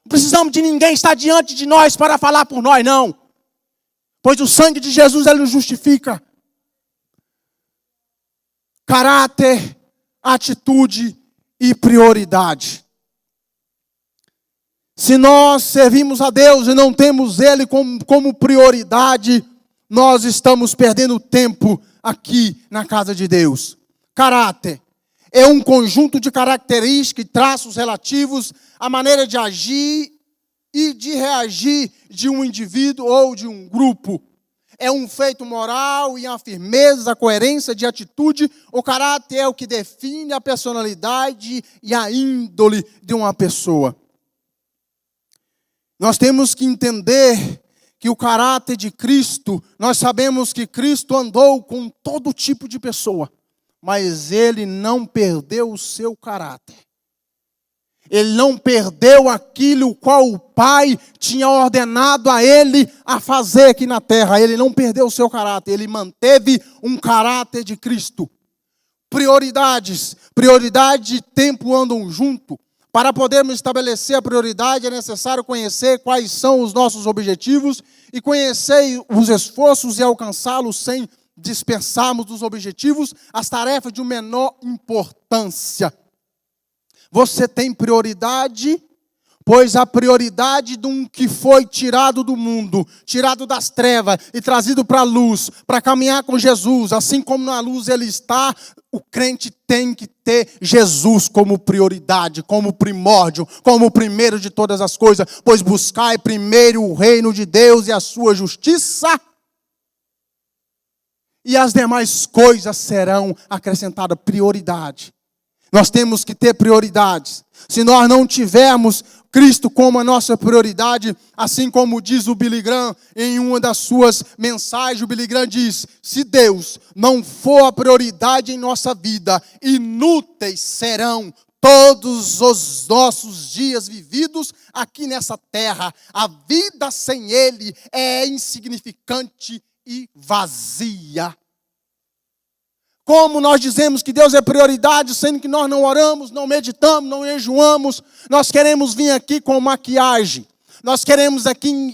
Não precisamos de ninguém estar diante de nós para falar por nós, não. Pois o sangue de Jesus, ele nos justifica. Caráter, atitude e prioridade. Se nós servimos a Deus e não temos Ele como prioridade, nós estamos perdendo tempo aqui na casa de Deus. Caráter é um conjunto de características e traços relativos à maneira de agir e de reagir de um indivíduo ou de um grupo. É um feito moral e a firmeza, a coerência de atitude. O caráter é o que define a personalidade e a índole de uma pessoa. Nós temos que entender que o caráter de Cristo, nós sabemos que Cristo andou com todo tipo de pessoa, mas ele não perdeu o seu caráter. Ele não perdeu aquilo qual o Pai tinha ordenado a ele a fazer aqui na terra. Ele não perdeu o seu caráter, ele manteve um caráter de Cristo. Prioridades. Prioridade e tempo andam junto. Para podermos estabelecer a prioridade, é necessário conhecer quais são os nossos objetivos e conhecer os esforços e alcançá-los sem dispensarmos dos objetivos as tarefas de menor importância. Você tem prioridade, pois a prioridade de um que foi tirado do mundo, tirado das trevas e trazido para a luz, para caminhar com Jesus, assim como na luz ele está, o crente tem que ter Jesus como prioridade, como primórdio, como o primeiro de todas as coisas, pois buscai primeiro o reino de Deus e a sua justiça, e as demais coisas serão acrescentadas. Prioridade. Nós temos que ter prioridades. Se nós não tivermos Cristo como a nossa prioridade, assim como diz o Billy Graham em uma das suas mensagens, o Billy Graham diz: se Deus não for a prioridade em nossa vida, inúteis serão todos os nossos dias vividos aqui nessa terra. A vida sem Ele é insignificante e vazia. Como nós dizemos que Deus é prioridade, sendo que nós não oramos, não meditamos, não jejuamos, nós queremos vir aqui com maquiagem, nós queremos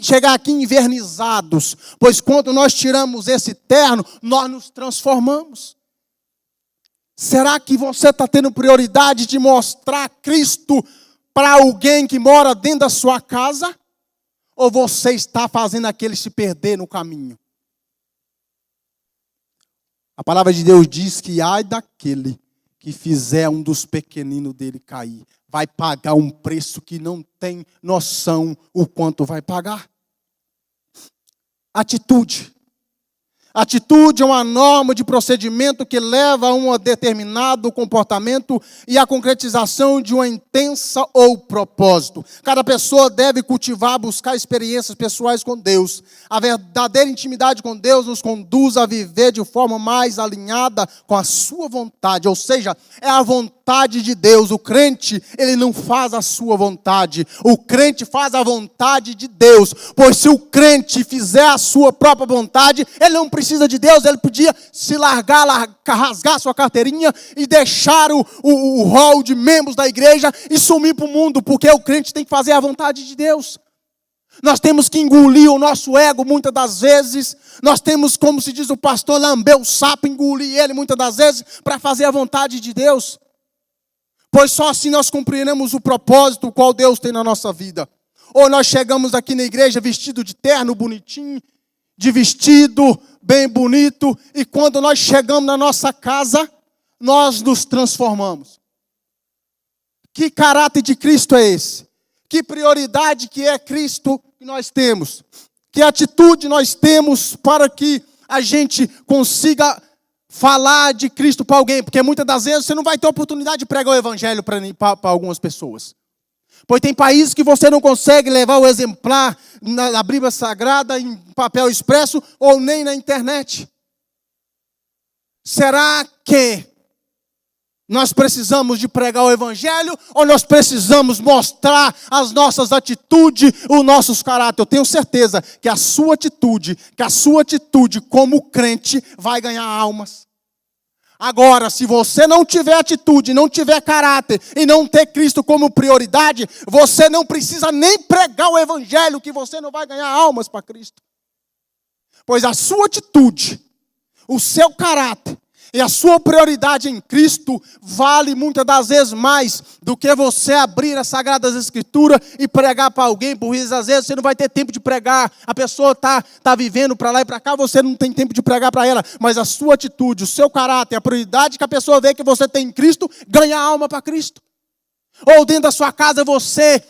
chegar aqui invernizados, pois quando nós tiramos esse terno, nós nos transformamos. Será que você está tendo prioridade de mostrar Cristo para alguém que mora dentro da sua casa? Ou você está fazendo aquele se perder no caminho? A palavra de Deus diz que ai daquele que fizer um dos pequeninos dele cair, vai pagar um preço que não tem noção o quanto vai pagar. Atitude. Atitude é uma norma de procedimento que leva a um determinado comportamento e a concretização de uma intensa ou propósito. Cada pessoa deve cultivar, buscar experiências pessoais com Deus. A verdadeira intimidade com Deus nos conduz a viver de forma mais alinhada com a sua vontade, ou seja, é a vontade de Deus. O crente, ele não faz a sua vontade, o crente faz a vontade de Deus, pois se o crente fizer a sua própria vontade, ele não precisa de Deus, ele podia se largar, rasgar sua carteirinha e deixar o rol de membros da igreja e sumir para o mundo, porque o crente tem que fazer a vontade de Deus. Nós temos que engolir o nosso ego muitas das vezes, nós temos, como se diz o pastor, lamber o sapo, engolir ele muitas das vezes para fazer a vontade de Deus, pois só assim nós cumpriremos o propósito qual Deus tem na nossa vida. Ou nós chegamos aqui na igreja vestido de terno, bonitinho, de vestido bem bonito, e quando nós chegamos na nossa casa, nós nos transformamos. Que caráter de Cristo é esse? Que prioridade que é Cristo que nós temos? Que atitude nós temos para que a gente consiga falar de Cristo para alguém? Porque muitas das vezes você não vai ter oportunidade de pregar o evangelho para algumas pessoas. Pois tem países que você não consegue levar o exemplar na Bíblia Sagrada em papel expresso ou nem na internet. Será que nós precisamos de pregar o evangelho ou nós precisamos mostrar as nossas atitudes, os nossos caráteres? Eu tenho certeza que a sua atitude como crente vai ganhar almas. Agora, se você não tiver atitude, não tiver caráter e não ter Cristo como prioridade, você não precisa nem pregar o evangelho, que você não vai ganhar almas para Cristo. Pois a sua atitude, o seu caráter E a sua prioridade em Cristo vale muitas das vezes mais do que você abrir as Sagradas Escrituras e pregar para alguém. Por isso, às vezes, você não vai ter tempo de pregar. A pessoa está vivendo para lá e para cá, você não tem tempo de pregar para ela. Mas a sua atitude, o seu caráter, a prioridade que a pessoa vê que você tem em Cristo, ganha alma para Cristo. Ou dentro da sua casa você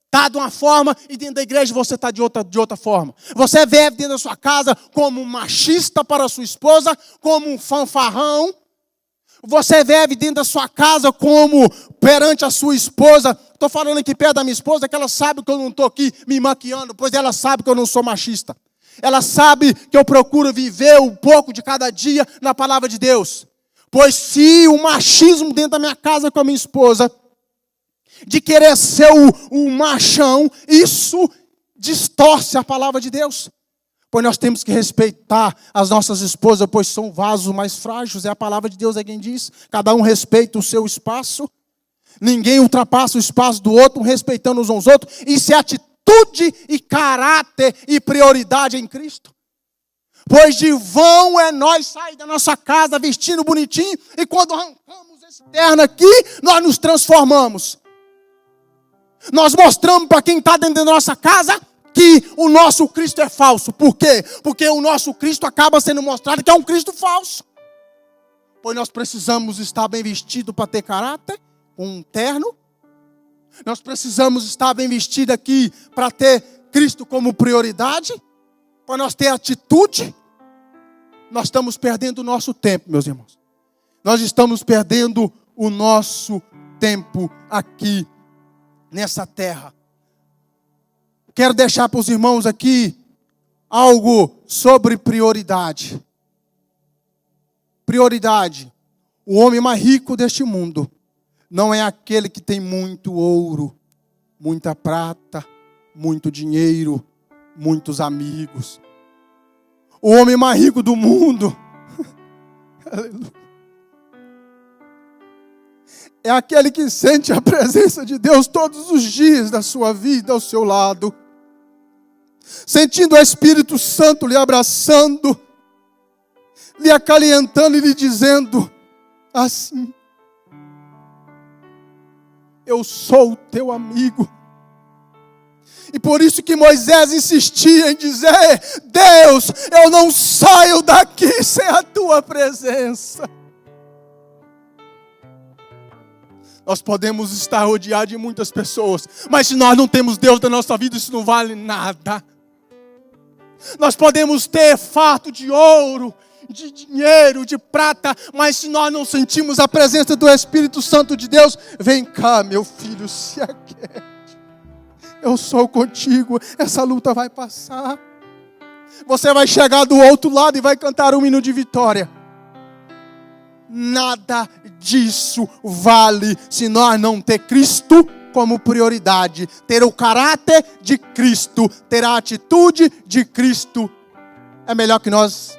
está de uma forma e dentro da igreja você está de outra forma. Você vive dentro da sua casa como um machista para a sua esposa, como um fanfarrão. Você vive dentro da sua casa como perante a sua esposa. Estou falando aqui perto da minha esposa que ela sabe que eu não estou aqui me maquiando, pois ela sabe que eu não sou machista. Ela sabe que eu procuro viver um pouco de cada dia na palavra de Deus. Pois se o machismo dentro da minha casa com a minha esposa, de querer ser o machão, isso distorce a palavra de Deus. Pois nós temos que respeitar as nossas esposas, pois são vasos mais frágeis. É a palavra de Deus, é quem diz. Cada um respeita o seu espaço. Ninguém ultrapassa o espaço do outro, respeitando uns aos outros. Isso é atitude e caráter e prioridade em Cristo. Pois de vão é nós sair da nossa casa vestindo bonitinho, e quando arrancamos esse terno aqui, nós nos transformamos. Nós mostramos para quem está dentro da nossa casa que o nosso Cristo é falso. Por quê? Porque o nosso Cristo acaba sendo mostrado que é um Cristo falso. Pois nós precisamos estar bem vestido para ter caráter, com um terno. Nós precisamos estar bem vestido aqui para ter Cristo como prioridade, para nós ter atitude. Nós estamos perdendo o nosso tempo, meus irmãos. Nós estamos perdendo o nosso tempo aqui nessa terra. Quero deixar para os irmãos aqui algo sobre prioridade. Prioridade. O homem mais rico deste mundo não é aquele que tem muito ouro, muita prata, muito dinheiro, muitos amigos. O homem mais rico do mundo é aquele que sente a presença de Deus todos os dias da sua vida ao seu lado. Sentindo o Espírito Santo lhe abraçando, lhe acalentando e lhe dizendo assim: eu sou o teu amigo. E por isso que Moisés insistia em dizer: Deus, eu não saio daqui sem a tua presença. Nós podemos estar rodeados de muitas pessoas, mas se nós não temos Deus na nossa vida, isso não vale nada. Nós podemos ter farto de ouro, de dinheiro, de prata, mas se nós não sentimos a presença do Espírito Santo de Deus, vem cá, meu filho, se aquiete. Eu sou contigo, essa luta vai passar. Você vai chegar do outro lado e vai cantar um hino de vitória. Nada disso vale se nós não ter Cristo como prioridade. Ter o caráter de Cristo, ter a atitude de Cristo. É melhor que nós